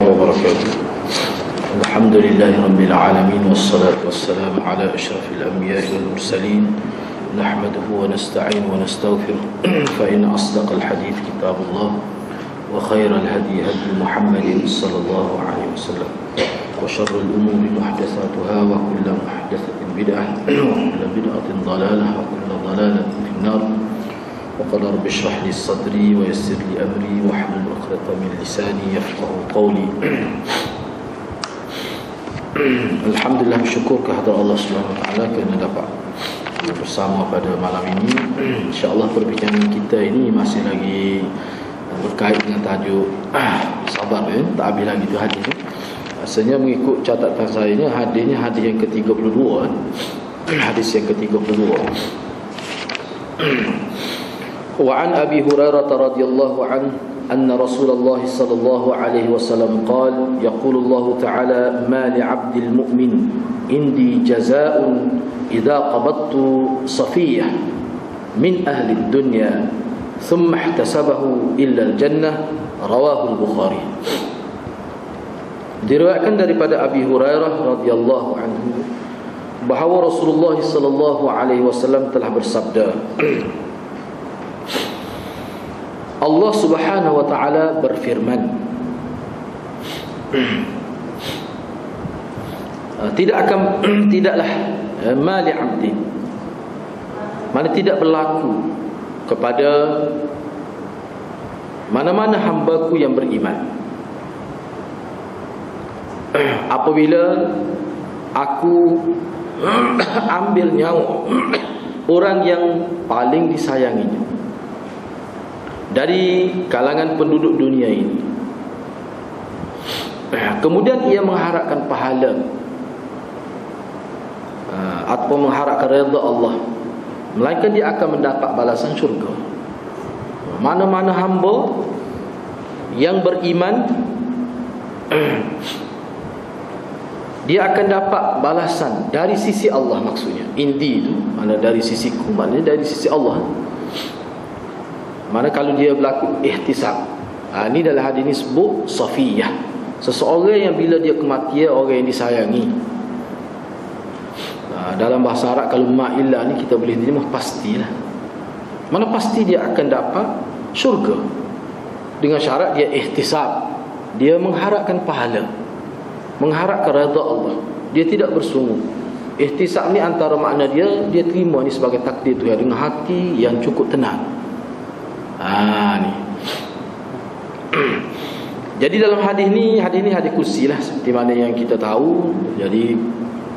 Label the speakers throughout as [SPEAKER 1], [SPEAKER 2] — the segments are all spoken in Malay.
[SPEAKER 1] وبركاته. الحمد لله رب العالمين والصلاة والسلام على أشرف الأنبياء والمرسلين نحمده ونستعين ونستغفره فإن أصدق الحديث كتاب الله وخير الهدي هدي محمد صلى الله عليه وسلم وشر الأمور محدثاتها وكل محدثة بدعة وكل بدعة ضلالة وكل ضلالة في النار. وقال رب اشرح لي صدري ويسر لي أمري واحلل عقدة من لساني يفقهوا قولي. Alhamdulillah, bersyukur kehadrat Allah Subhanahu Wa Taala kerana dapat bersama pada malam ini. InsyaAllah perbincangan kita ini masih lagi berkait dengan tajuk sabar, tak habis lagi tu hadis tu. Rasanya mengikut catatan saya ni hadisnya hadis yang ke-32, hadis yang ke-32. Wa an Abi Hurairah radhiyallahu anhu anna Rasulullah sallallahu alaihi wasallam qala yaqulu Allah ta'ala ma li 'abdil mu'min indi jazaa'un idza qabadtu safiyyah min ahli ad-dunya thumma ihtasabahu illa al-jannah, rawahu al-Bukhari. Diriwayatkan daripada Abi Hurairah radhiyallahu anhu bahawa Rasulullah sallallahu alaihi wasallam telah bersabda, Allah Subhanahu wa taala berfirman, tidaklah mali 'abdi, mana tidak berlaku kepada mana-mana hamba-Ku yang beriman apabila aku ambil nyawa orang yang paling disayanginya dari kalangan penduduk dunia ini, kemudian ia mengharapkan pahala atau mengharapkan redha Allah, melainkan dia akan mendapat balasan syurga. Mana-mana hamba yang beriman dia akan dapat balasan dari sisi Allah. Maksudnya indi itu mana dari sisiku, maknanya dari sisi Allah. Mana kalau dia berlaku ihtisab, ini dalam hadis ini sebut safiyah, seseorang yang bila dia kematian orang yang disayangi. Dalam bahasa Arab kalau ma'illah ni kita boleh terima pastilah. Mana pasti dia akan dapat syurga dengan syarat dia ihtisab, dia mengharapkan pahala, mengharapkan redha Allah, dia tidak bersungguh. Ihtisab ni antara makna dia terima ni sebagai takdir Tuhan dengan hati yang cukup tenang. Ni. Jadi dalam hadis ni hadis kursi lah, seperti mana yang kita tahu. Jadi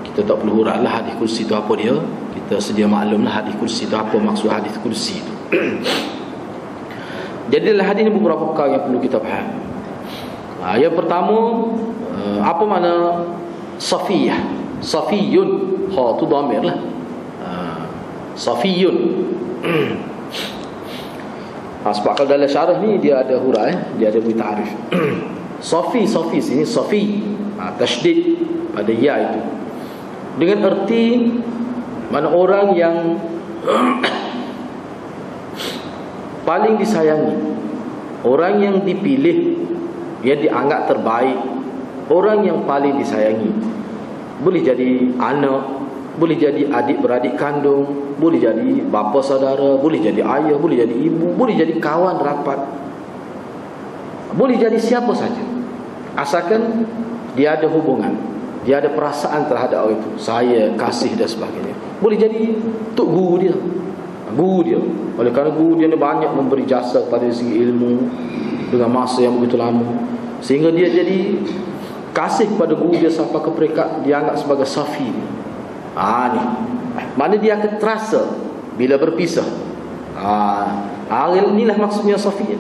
[SPEAKER 1] kita tak perlu urailah hadis kursi tu apa dia. Kita sedia maklum lah hadis kursi tu apa maksud hadis kursi tu. Jadi dalam hadis ni beberapa perkara yang perlu kita faham. Yang pertama, apa makna safiyah? Safiyun, tu dhamir lah. Safiyun. Sebab kalau dalam syarah ni dia ada hurai, dia ada beri ta'rif. Safi sini safi, tasydid pada ya itu, dengan erti mana orang yang paling disayangi, orang yang dipilih, yang dianggap terbaik, orang yang paling disayangi. Boleh jadi anak, boleh jadi adik-beradik kandung, boleh jadi bapa saudara, boleh jadi ayah, boleh jadi ibu, boleh jadi kawan rapat, boleh jadi siapa saja, asalkan dia ada hubungan, dia ada perasaan terhadap orang itu, saya, kasih dan sebagainya. Boleh jadi tok guru dia, oleh kerana guru dia banyak memberi jasa pada segi ilmu dengan masa yang begitu lama, sehingga dia jadi kasih kepada guru dia sampai ke peringkat dia anggap sebagai safi. Ni mana dia akan terasa bila berpisah. Inilah maksudnya safi.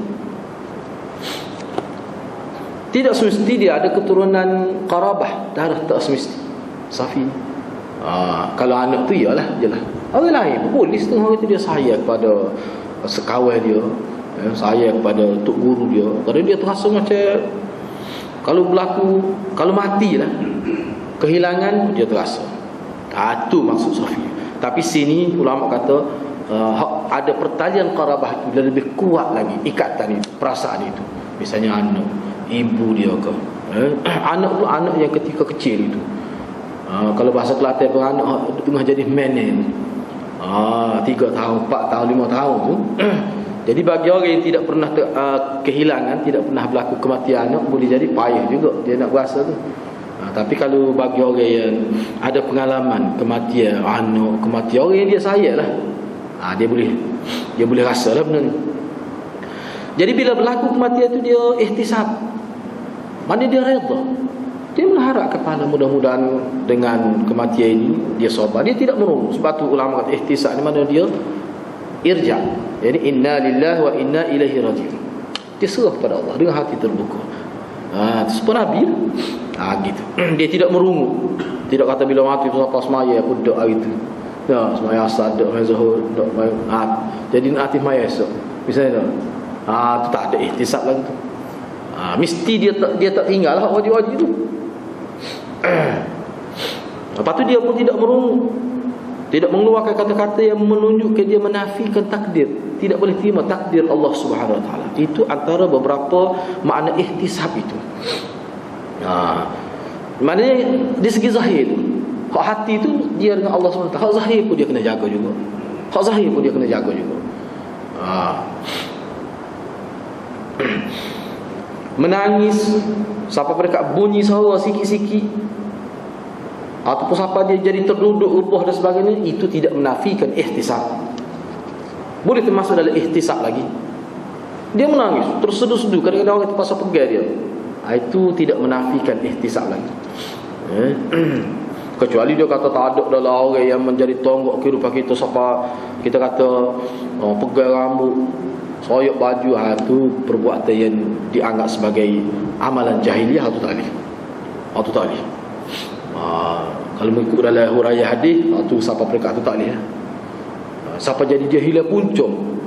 [SPEAKER 1] Tidak semesti dia ada keturunan qarabah, darah, tak semesti safi. Kalau anak tu ialah jelah orang lain, boleh setengah orang tu dia sayang kepada sekawan dia, sayang kepada tok guru dia, kerana dia terasa macam kalau berlaku, kalau matilah, kehilangan dia terasa. Itu maksud safi. Tapi sini ulama kata ada pertalian qarabah itu lebih kuat lagi, ikatan itu, perasaan itu. Misalnya anak, ibu dia ke, Anak tu anak yang ketika kecil itu. Kalau bahasa Kelantan pun anak tengah jadi menen. 3 tahun, 4 tahun, 5 tahun tu. Jadi bagi orang yang tidak pernah kehilangan, tidak pernah berlaku kematian anak, boleh jadi payah juga dia nak berasa tu. Tapi kalau bagi orang yang ada pengalaman kematian anak, kematian orang yang dia sayang lah, dia boleh rasa lah benda ni. Jadi bila berlaku kematian tu dia ihtisab, mana dia redha, dia mengharap kepada mudah-mudahan dengan kematian ini dia sabar, dia tidak merungu. Sebab tu ulama kata ihtisab ni mana dia irja, jadi inna lillahi wa inna ilaihi raji'un, dia serah pada Allah dengan hati terbuka. Itu pun Nabi gitu. Dia tidak merungu, tidak kata bila mati tu sampai semaya aku dok hari tu. Semaya asar dok mai zuhur dok mai jadi nanti maya esok. Misalnya tu tak ada ihtisab lagi tu. Mesti dia tak tinggal hak wajib-wajib tu. Lepas tu dia pun tidak merungu, tidak mengeluarkan kata-kata yang menunjukkan dia menafikan takdir, tidak boleh terima takdir Allah Subhanahu Wa Taala. Itu antara beberapa makna ihtisab itu. Maknanya di segi zahir tu, hak hati tu dia dengan Allah Subhanahu Wa Taala. Hak zahir pun dia kena jaga juga. Hak zahir pun dia kena jaga juga. Menangis sampai mereka bunyi suara sikit-sikit, ataupun sampai dia jadi terduduk rubuh dan sebagainya, itu tidak menafikan ihtisab. Boleh termasuk dalam ihtisab lagi. Dia menangis terseduh-seduh, kadang-kadang orang terpaksa pegang dia, itu tidak menafikan ihtisab lagi. Kecuali dia kata tak ada dalam orang yang menjadi tonggak kehidupan kita, sampai kita kata pegang rambut, soyok baju, itu perbuatan yang dianggap sebagai amalan jahiliah, itu tak boleh. Itu tak boleh. Kalau mengikut dalam huraian hadis, itu siapa perkara tu tak boleh. Siapa jadi jahiliah puncung,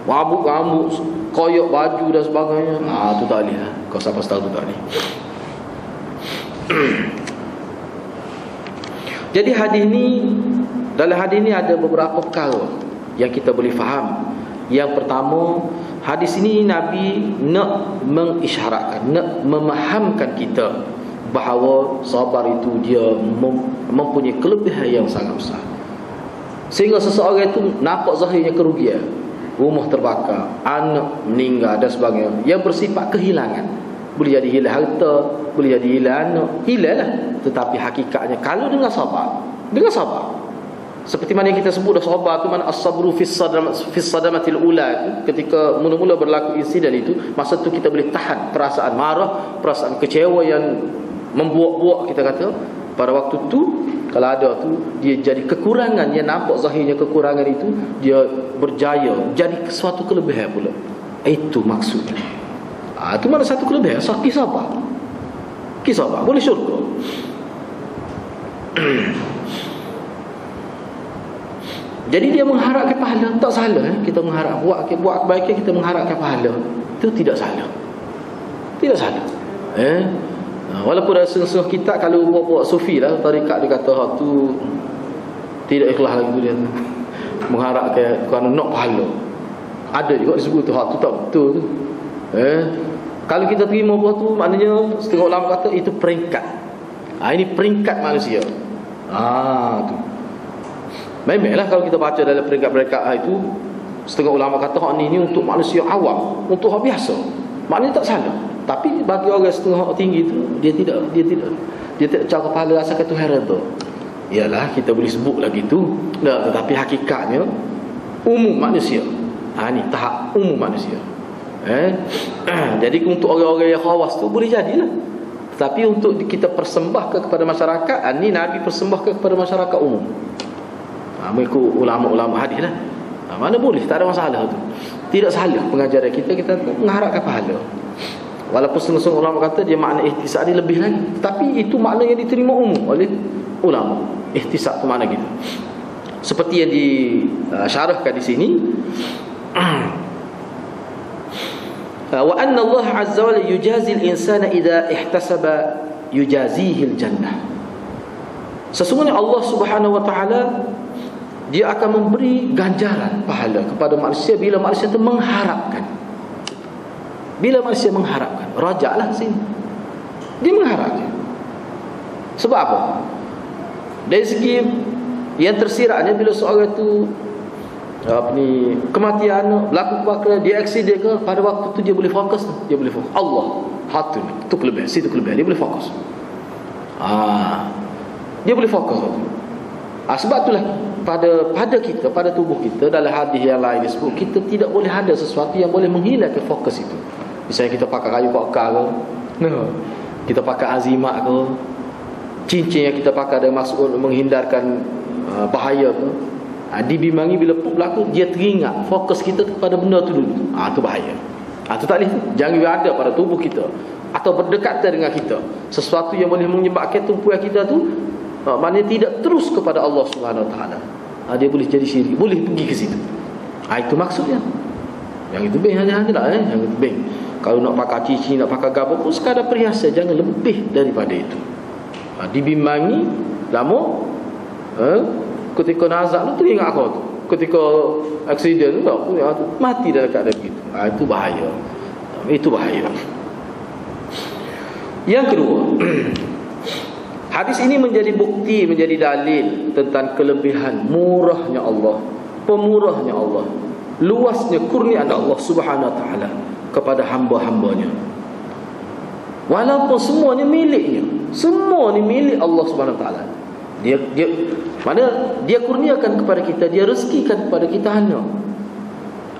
[SPEAKER 1] rambut, koyok baju dan sebagainya, itu tak boleh. Kau siapa tahu tu tak boleh. Jadi hadis ni, dalam hadis ni ada beberapa perkara yang kita boleh faham. Yang pertama, hadis ini Nabi nak mengisyaratkan, nak memahamkan kita bahawa sabar itu dia mempunyai kelebihan yang sangat besar, sehingga seseorang itu nampak zahirnya kerugian, rumah terbakar, anak meninggal dan sebagainya, yang bersifat kehilangan. Boleh jadi hilang harta, boleh jadi hilang anak, hilang lah. Tetapi hakikatnya kalau dengan sabar, seperti mana yang kita sebut dah, sabar tu mana as-sabru fi sadamatil ula itu, ketika mula-mula berlaku insiden itu, masa tu kita boleh tahan perasaan marah, perasaan kecewa yang membuak-buak, kita kata pada waktu tu. Kalau ada tu, dia jadi kekurangan, yang nampak zahirnya kekurangan itu, dia berjaya jadi suatu kelebihan pula. Itu maksudnya. Itu mana satu kelebihan, kisah sabar boleh syurga. Jadi dia mengharapkan pahala, tak salah. Kita mengharap buat kebaikan, kita mengharapkan pahala, itu tidak salah. Tidak salah. Walaupun ada setengah kita kalau buat sufi lah, tarikat dia kata hak tu tidak ikhlas lagi tu, dia mengharapkan kerana nak pahala. Ada juga disebut tu hak tu tak betul tu. Kalau kita terima buat tu, maknanya setengah ulama kata itu peringkat. Ini peringkat manusia. Tu. Memanglah kalau kita baca dalam peringkat-peringkat itu, setengah ulama kata hak ni untuk manusia awam, untuk hak biasa. Maknanya tak salah. Tapi bagi orang setengah tinggi tu, dia tidak cakap pahala asalkan Tuhan redha. Yalah, kita boleh sebut lagi tu. Tetapi hakikatnya umum manusia. Ni tahap umum manusia. Jadi untuk orang-orang yang khawas tu boleh jadilah. Tetapi untuk kita persembahkan kepada masyarakat, ni Nabi persembahkan kepada masyarakat umum. Mengikut ulama-ulama hadis lah. Mana boleh, tak ada masalah tu. Tidak salah pengajaran kita mengharapkan pahala. Walaupun setengah ulama kata dia makna ihtisab ni lebih lagi, tapi itu makna yang diterima umum oleh ulama. Ihtisab tu makna gitu. Seperti yang disyarahkan di sini, wa anna Allah azza wa jalla yujazi al-insana idza ihtasaba yujazihi al-jannah. Sesungguhnya Allah Subhanahu wa taala dia akan memberi ganjaran pahala kepada manusia bila manusia itu mengharapkan. Bila manusia mengharapkan, rajaklah sini. Dia mengharapnya. Sebab apa? Dari segi yang tersiratnya, bila seorang itu kematian, berlaku kebakaran, dia aksiden ke, pada waktu tu dia boleh fokus. Dia boleh fokus Allah, hatu ni, tu kelebihan, situ kelebihan, dia boleh fokus. Dia boleh fokus. Sebab itulah pada kita, pada tubuh kita, dalam hadis yang lain disebut, kita tidak boleh ada sesuatu yang boleh menghilangkan fokus itu. Misalnya kita pakai kayu bakar ke, kita pakai azimat ke, cincin yang kita pakai ada maksud untuk menghindarkan bahaya ke, dibimbangi bila berlaku, dia teringat fokus kita kepada benda tu dulu. Itu bahaya. Itu tak boleh. Jangan ada pada tubuh kita atau berdekatan dengan kita sesuatu yang boleh menyebabkan tumpuan kita tu maknanya tidak terus kepada Allah Subhanahu Wa Taala. Dia boleh jadi syirik, boleh pergi ke situ. Itu maksudnya. Yang itu bing hanya lah, yang itu bing. Kalau nak pakai cincin, nak pakai gapo pun sekadar perhiasan, jangan lebih daripada itu. Dibimbangi lama, ketika nazak tu ingat kau tu, ketika aksiden tu mati dalam keadaan begitu. Itu bahaya. Itu bahaya. Yang kedua, hadis ini menjadi bukti, menjadi dalil tentang kelebihan murahnya Allah, pemurahnya Allah, luasnya kurniaan Allah Subhanahu Wa Taala kepada hamba-hambanya. Walaupun semuanya miliknya, semua ni milik Allah Subhanahu Wa Taala. Dia kurniakan kepada kita, dia rezekikan kepada kita anak.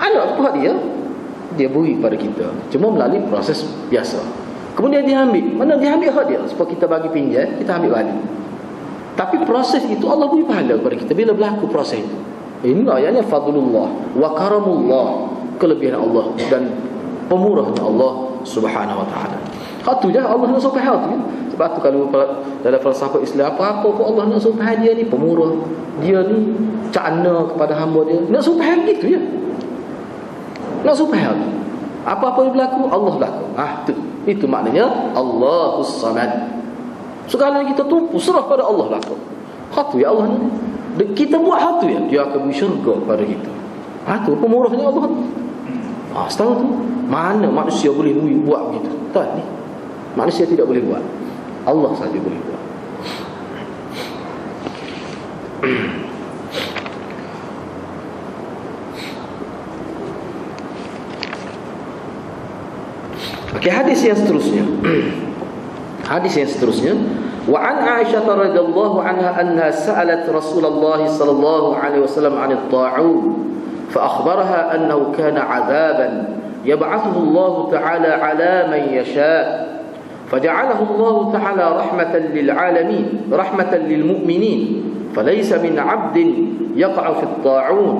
[SPEAKER 1] Anak apa dia beri pada kita, cuma melalui proses biasa. Kemudian dia ambil, mana dia ambil hak dia, supaya kita bagi pinjam, kita ambil balik. Tapi proses itu Allah beri pahala kepada kita bila berlaku proses itu. Ini ayatnya fadlullah wa karamullah, kelebihan Allah dan pemurahnya Allah Subhanahu Wa Taala. Itu je Allah nak supaya tu. Sebab tu kalau dalam falsafah Islam, apa-apa pun Allah nak supaya dia ni pemurah, dia ni cakna kepada hamba dia, nak supaya gitu ya. Nak supaya apa-apa yang berlaku, Allah berlaku. Itu maknanya Allahus Samad. Segala yang kita tumpu serah pada Allah berlaku. Hatu ya Allah ni. Kita buat hatu ya, dia akan beri syurga pada kita. Itu pemurahnya Allah. Setahu tu, mana manusia boleh buat begitu? Tak ni. Manusia tidak boleh buat. Allah saja boleh buat. Okey, hadis yang seterusnya. Hadis yang seterusnya, wa an Aisyah radhiyallahu anha anna sa'alat Rasulullah sallallahu alaihi wasallam 'an at-ta'un fa akhbaraha annahu kana 'adzaban yab'athuhu Allah ta'ala 'ala man yasha' فجعله الله تعالى رحمة للعالمين رحمة للمؤمنين فليس من عبد يقع في الطاعون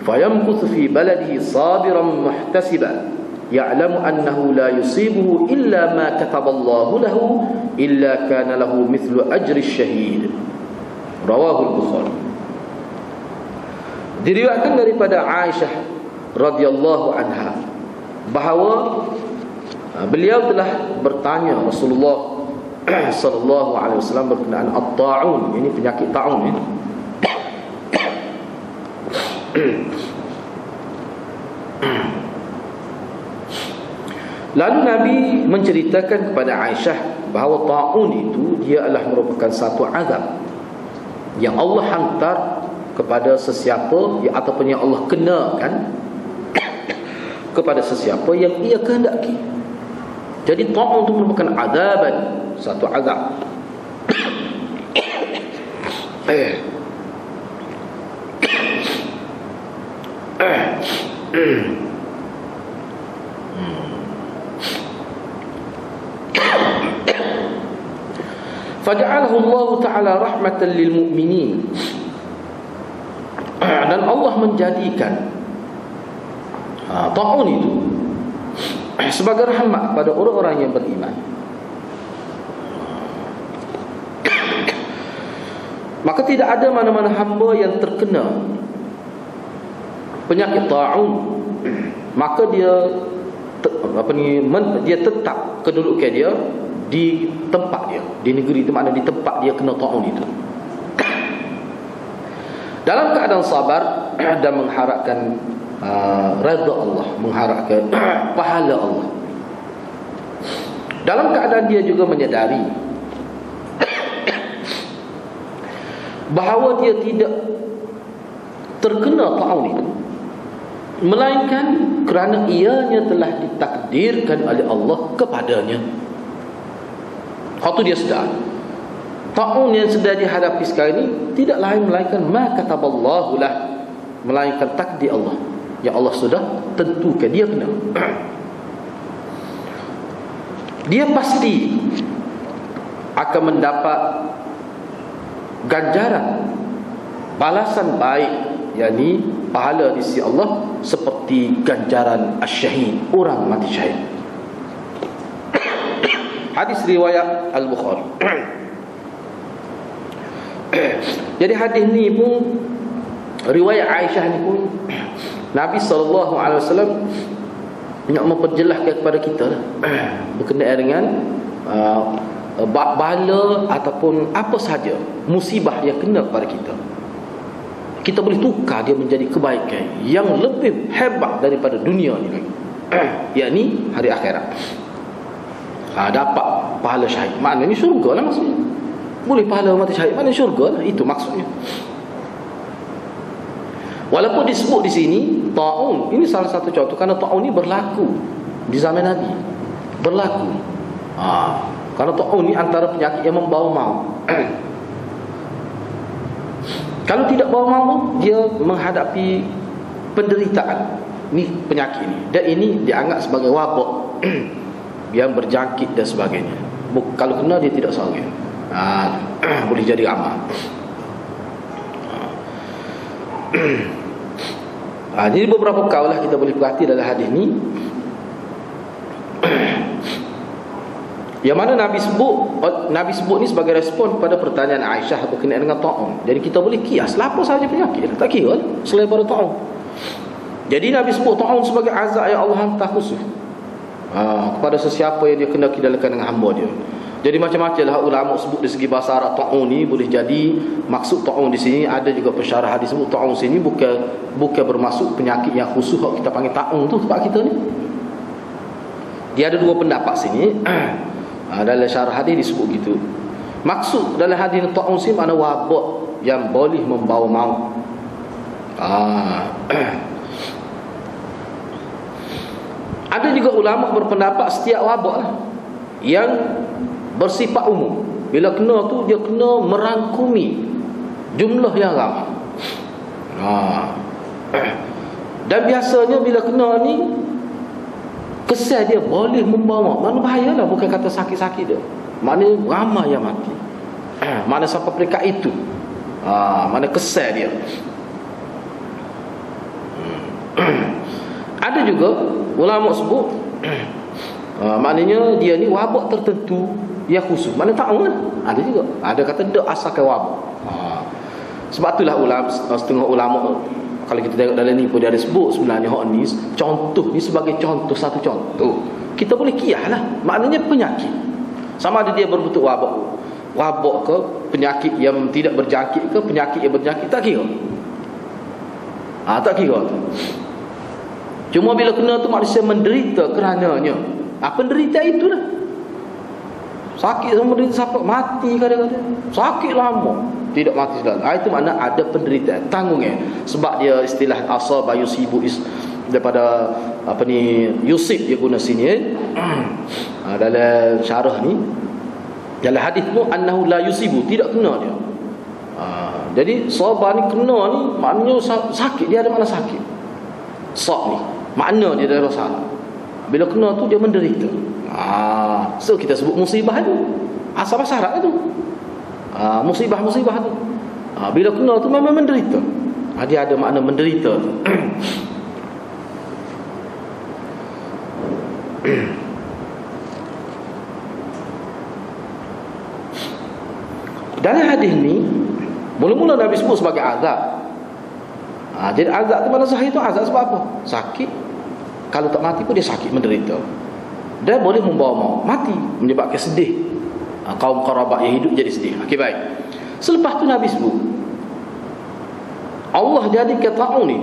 [SPEAKER 1] فيمكث في بلده صابرا محتسبا يعلم أنه لا يصيبه إلا ما كتب الله له إلا كان له مثل أجر الشهيد رواه البخاري. Diriwayatkan daripada Aisyah radhiyallahu anha bahawa beliau telah bertanya Rasulullah sallallahu alaihi wasallam berkenaan at-ta'un, ini penyakit ta'un ini. Lalu Nabi menceritakan kepada Aisyah bahawa ta'un itu dia adalah merupakan satu azab yang Allah hantar kepada sesiapa ataupun yang Allah kenakan kepada sesiapa yang ia kehendaki. Jadi ta'un itu merupakan azaban, satu azab. Faja'alahu Allah Ta'ala rahmatan lil mu'minin. Dan Allah menjadikan ta'un itu sebagai rahmat pada orang-orang yang beriman. Maka tidak ada mana-mana hamba yang terkena penyakit ta'un, maka dia dia tetap kedudukan dia di tempat dia, di negeri itu, makna di tempat dia kena ta'un itu, dalam keadaan sabar dan mengharapkan redha Allah, mengharapkan pahala Allah. Dalam keadaan dia juga menyadari bahawa dia tidak terkena ta'un itu, melainkan kerana ianya telah ditakdirkan oleh Allah kepadanya. Waktu dia sedar ta'un yang sedang dihadapi sekarang ini tidak lain melainkan ma kataballahu lah, melainkan takdir Allah yang Allah sudah tentukan dia kena. Dia pasti akan mendapat ganjaran balasan baik, yakni pahala di sisi Allah seperti ganjaran asyhid, orang mati syahid. Hadis riwayat Al-Bukhari. Jadi hadis ni pun, riwayat Aisyah ni pun, Nabi SAW nak memperjelaskan kepada kita lah, berkenaan dengan bala ataupun apa sahaja musibah yang kena kepada kita, kita boleh tukar dia menjadi kebaikan yang lebih hebat daripada dunia ni lagi, yakni hari akhirat. Dapat pahala syahid, maknanya syurga lah maksudnya. Boleh pahala mati syahid, maknanya syurga lah, itu maksudnya. Walaupun disebut di sini ta'un, ini salah satu contoh, kerana ta'un ini berlaku di zaman Nabi, berlaku. Kerana ta'un ini antara penyakit yang membawa maut. Kalau tidak bawa maut, dia menghadapi penderitaan. Ini penyakit ini, dan ini dianggap sebagai wabak yang berjangkit dan sebagainya. Kalau kena dia tidak seorang, boleh jadi amal. Jadi beberapa kaulah kita boleh perhati dalam hadis ni, yang mana Nabi sebut ni sebagai respon kepada pertanyaan Aisyah berkenaan dengan ta'un. Jadi kita boleh kias apa sahaja penyakit, tak kira selain pada ta'un. Jadi Nabi sebut ta'un sebagai azab yang Allah hantar khusus kepada sesiapa yang dia kena kidalkan dengan hamba dia. Jadi macam-macam lah ulama sebut dari segi bahasa Arab ta'un ni boleh jadi maksud ta'un di sini. Ada juga pensyarah hadis sebut ta'un sini bukan bermaksud penyakit yang khusus kita panggil ta'un tu tempat kita ni. Dia ada dua pendapat sini. Dalam syarah hadis disebut gitu. Maksud dalam hadis ta'un sini makna wabak yang boleh membawa maut. Ada juga ulama berpendapat setiap wabak lah yang bersifat umum. Bila kena tu dia kena merangkumi jumlah yang ramai. Dan biasanya bila kena ni kesan dia boleh membawa, mana bahayalah, bukan kata sakit-sakit dia, maknanya ramai yang mati. Mana sampai peringkat itu, mana kesan dia. Ada juga ulama sebut maknanya dia ni wabak tertentu yang khusus, mana ta'un lah. Ada juga, ada kata tak asalkan wabak. Sebab itulah setengah ulama, kalau kita tengok dalam ni pun dia ada sebut sebenarnya hak ni contoh ni sebagai contoh, satu contoh. Kita boleh kiyah lah, maknanya penyakit. Sama ada dia berbentuk wabak ke, penyakit yang tidak berjangkit ke, penyakit yang berjangkit, tak kira. Tak kira. Cuma bila kena tu manusia menderita kerananya. Penderita itulah. Sakit sama menderita sampai mati kadang-kadang. Sakit lama tidak mati sudah. Itu makna ada penderitaan, tanggungnya. Sebab dia istilah asaba yusibu daripada yusib dia guna sini. Dalam syarah ni, dalam hadis tu annahu la yusibu, tidak kena dia. Jadi sabar ni kena ni maknanya sakit, dia ada makna sakit. Sak ni makna dia dalam bahasa Arab. Bila kena tu dia menderita. So kita sebut musibah tu, asal bahasa Arab tu. Musibah-musibah tu. Bila kena tu memang menderita. Dia ada makna menderita tu. Dalam hadis ni mula-mula Nabi sebut sebagai azab. Jadi azab tu mana sahih tu azab sebab apa? Sakit. Kalau tak mati pun dia sakit, menderita. Dan boleh membawa maut, mati, menyebabkan sedih. Kaum kerabat yang hidup jadi sedih. Okey, baik. Selepas tu Nabi sebut Allah jadikan ta'un ni,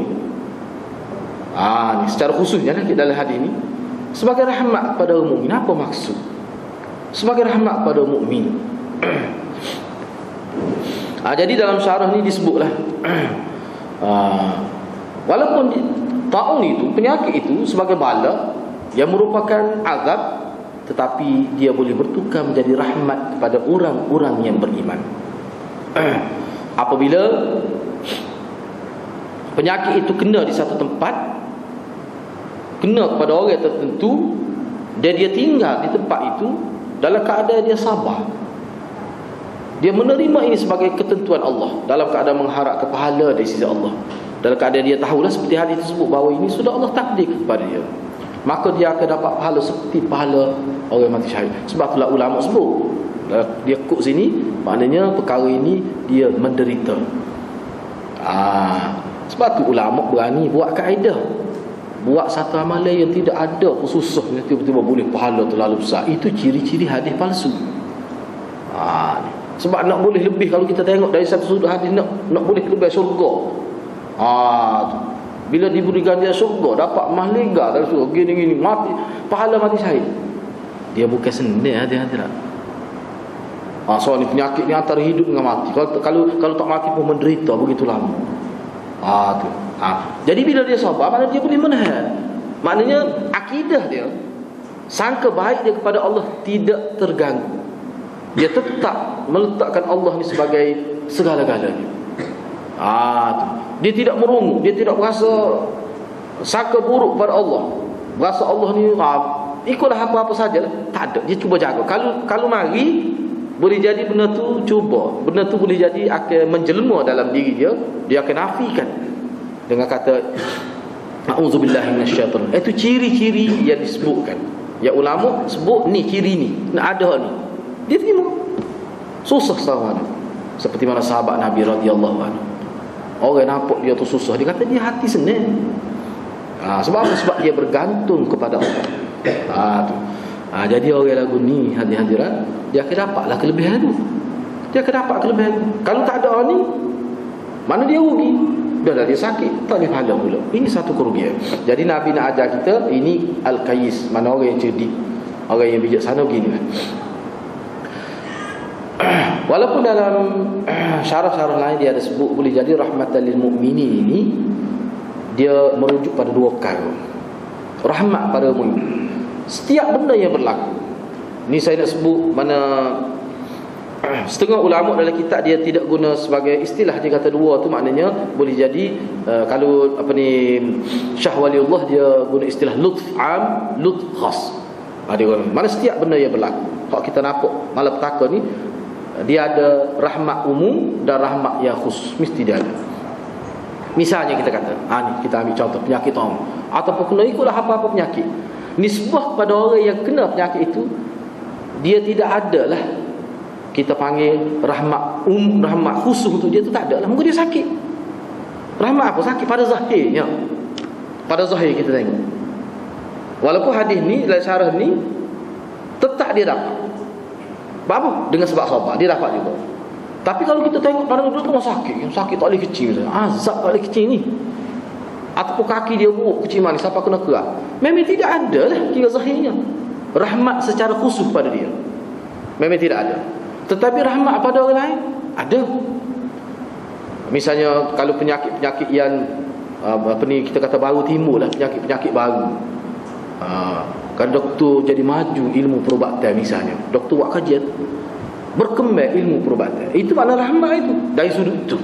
[SPEAKER 1] ni secara khususnya dalam hadis ni sebagai rahmat kepada umum. Apa maksud? sebagai rahmat pada mukmin. Jadi dalam syarah ni disebutlah walaupun taun itu, penyakit itu sebagai bala yang merupakan azab, tetapi dia boleh bertukar menjadi rahmat kepada orang-orang yang beriman. Apabila penyakit itu kena di satu tempat, kena kepada orang tertentu, dan dia tinggal di tempat itu dalam keadaan dia sabar, dia menerima ini sebagai ketentuan Allah, dalam keadaan mengharap pahala dari sisi Allah, dalam keadaan dia tahulah seperti hadis tersebut bahawa ini sudah Allah takdir kepada dia, maka dia akan dapat pahala seperti pahala orang mati syahid. Sebab itulah ulama sebut, dia kut sini, maknanya perkara ini dia menderita. Sebab tu ulama berani buat kaedah, buat satu amalan yang tidak ada khususnya tiba-tiba boleh pahala terlalu besar. Itu ciri-ciri hadis palsu. Sebab nak boleh lebih, kalau kita tengok dari satu sudut hadis, nak boleh lebih syurga. Bila diberi ganjaran syurga, dapat emas lega dari syurga, gini-gini, mati, pahala mati syahid. Dia bukan senang hadirat. Soal ni penyakit ni antara hidup dengan mati. Kalau tak mati pun menderita begitu lama. Jadi bila dia sabar, maknanya dia boleh menahan. Maknanya akidah dia, sangka baik dia kepada Allah tidak terganggu. Dia tetap meletakkan Allah ni sebagai segala-galanya. Dia tidak merungut, dia tidak berasa sangka buruk pada Allah, berasa Allah ni ikutlah apa-apa saja. Tak ada, dia cuba jaga. Kalau mari, boleh jadi benda tu cuba, benda tu boleh jadi akan menjelma dalam diri dia, dia akan nafikan dengan kata a'udzubillahi minasyaitan. Itu ciri-ciri yang disebutkan, yang ulama sebut ni, ciri ni, nak ada ni, dia terima. Susah sama, seperti mana sahabat Nabi radhiyallahu anhu, orang nampak dia tu susah, dia kata dia hati senang. Sebab apa? Sebab dia bergantung kepada Allah. Jadi orang lagu ni hadirat, dia akan dapatlah kelebihan tu. Dia akan dapat kelebihan tu. Kalau tak ada ni, mana dia rugi? Dah dia sakit, tak boleh pahala pula. Ini satu kerugian. Jadi Nabi nak ajar kita, ini al-qais, mana orang yang cerdik, orang yang bijaksana begini. Walaupun dalam syarah-syarah lain dia ada sebut boleh jadi rahmatan lil mukminin, ini dia merujuk pada dua perkara. Rahmat pada mukmin, setiap benda yang berlaku. Ni saya nak sebut mana setengah ulama dalam kitab dia tidak guna sebagai istilah, dia kata dua tu maknanya boleh jadi kalau Syah Waliullah dia guna istilah lutf am, lutf khas. Dia guna mana setiap benda yang berlaku. Kalau kita nampak malapetaka ni, dia ada rahmat umum dan rahmat yang khusus, mesti dia ada. Misalnya kita kata, ni kita ambil contoh penyakit orang, ataupun kena ikutlah apa-apa penyakit, nisbah pada orang yang kena penyakit itu, dia tidak ada lah kita panggil rahmat rahmat khusus untuk dia, tu tak ada lah. Mungkin dia sakit. Rahmat apa? Sakit pada zahirnya. Pada zahir kita tengok. Walaupun hadis ni, dalam syarah ni, tetap dia dapat. Apa? Dengan sebab sabar, dia dapat juga. Tapi kalau kita tengok pada dulu tu sakit, yang sakit tak boleh kecil misalnya, azab tak boleh kecil ni, ataupun kaki dia buruk kecil manis sampai kena kerak, memang tidak ada lah kira zahirnya rahmat secara khusus pada dia, memang tidak ada. Tetapi rahmat pada orang lain ada. Misalnya kalau penyakit-penyakit yang kita kata baru timbul lah, penyakit-penyakit baru, kan doktor jadi maju ilmu perubatan, misalnya doktor buat kajian, berkembang ilmu perubatan, itu makna rahmat itu. Dari sudut itu,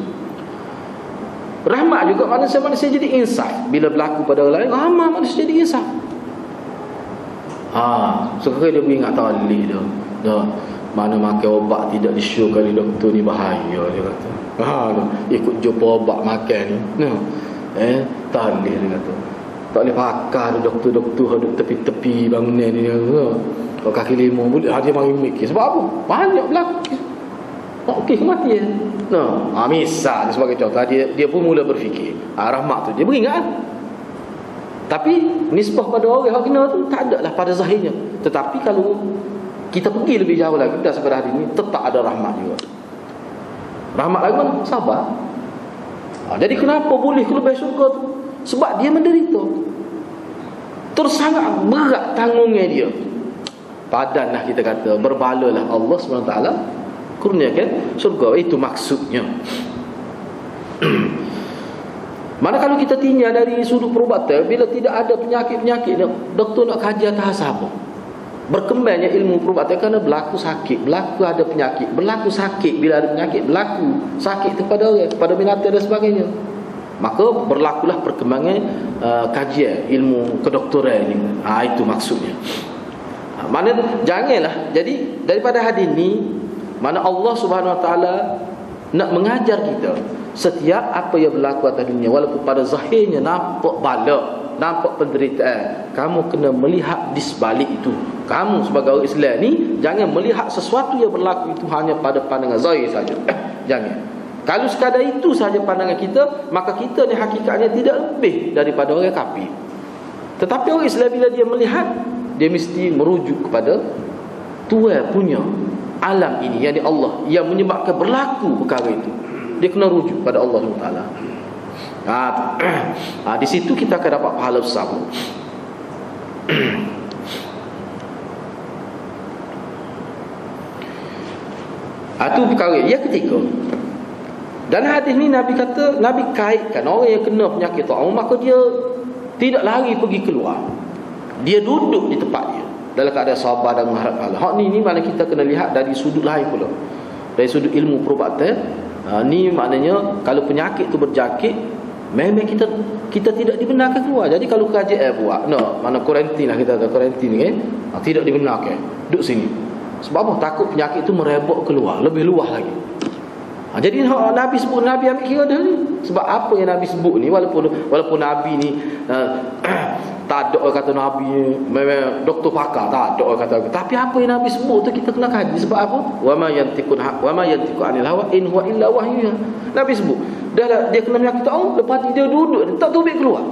[SPEAKER 1] rahmat juga manusia jadi insaf. Bila berlaku pada orang lain, rahmat manusia jadi insaf. Sekarang dia ingat tali dia, mana makan obat tidak disyor kali doktor ni bahaya, dia kata. Ikut jumpa obat makan ni, tali dia kata. Tak boleh pakar doktor-doktor duduk tepi-tepi bangunan ni. Kalau kaki lima boleh, dia mari mikir. Sebab apa? Banyak berlaku. Okey, kematian. Misal sebagai contoh, dia pun mula berfikir. Rahmat tu dia beringat. Tapi nisbah pada orang yang kena tu tak ada lah pada zahirnya. Tetapi kalau kita pergi lebih jauh lagi, dah sekarang hari ni tetap ada rahmat juga. Rahmat lagi mana? Sabar. Jadi kenapa boleh kelebihan syurga tu? Sebab dia menderita. Terus sangat berat tanggungnya dia. padanlah kita kata, berbalalah Allah SWT kurniakan syurga. Itu maksudnya. Mana kalau kita tinggal dari sudut perubatan, bila tidak ada penyakit-penyakit, doktor nak kaji atas apa? Berkembangnya ilmu perubatan kerana berlaku sakit, berlaku ada penyakit, berlaku sakit. Bila ada penyakit, berlaku sakit itu pada orang, pada binatang dan sebagainya. Maka berlakulah perkembangan kajian ilmu kedoktoran ini. Itu maksudnya. Mana janganlah. Jadi daripada hadis ini, mana Allah Subhanahu Wa Taala nak mengajar kita setiap apa yang berlaku atas dunia, walaupun pada zahirnya nampak bala, nampak penderitaan, kamu kena melihat di sebalik itu. Kamu sebagai orang Islam ni jangan melihat sesuatu yang berlaku itu hanya pada pandangan zahir saja. Jangan. Kalau sekadar itu saja pandangan kita, maka kita ni hakikatnya tidak lebih daripada orang kafir. Tetapi orang Islam bila dia melihat, dia mesti merujuk kepada Tuhan punya alam ini, yakni Allah yang menyebabkan berlaku perkara itu. Dia kena rujuk pada Allah SWT. Di situ kita akan dapat pahala besar. Itu perkara yang ketiga. Dan hadis ni Nabi kata, Nabi kaitkan orang yang kena penyakit ta'un, maka dia tidak lari pergi keluar. Dia duduk di tempat dia dalam keadaan sabar dan mengharap pahala. Hak ni mana kita kena lihat dari sudut lain pula. Dari sudut ilmu perubatan. Ni maknanya kalau penyakit tu berjangkit, memang kita tidak dibenarkan keluar. Jadi kalau kerajaan buat, mana kuarantin lah, kita ada kuarantin kan, tidak dibenarkan duduk sini. Sebab apa? Takut penyakit tu merebak keluar, lebih luas lagi. Jadi Nabi sebut, Nabi ambil kira dah ni. Sebab apa yang Nabi sebut ni, walaupun Nabi ni tak ada orang kata Nabi memang doktor pakar, tak ada orang kata. Tapi apa yang Nabi sebut tu kita kena kaji. Sebab apa? Wa ma yantiqu anil hawa in huwa illa wahyu. Nabi sebut dia kena penyakit ta'un, lepas tu dia duduk, tak tubik keluar,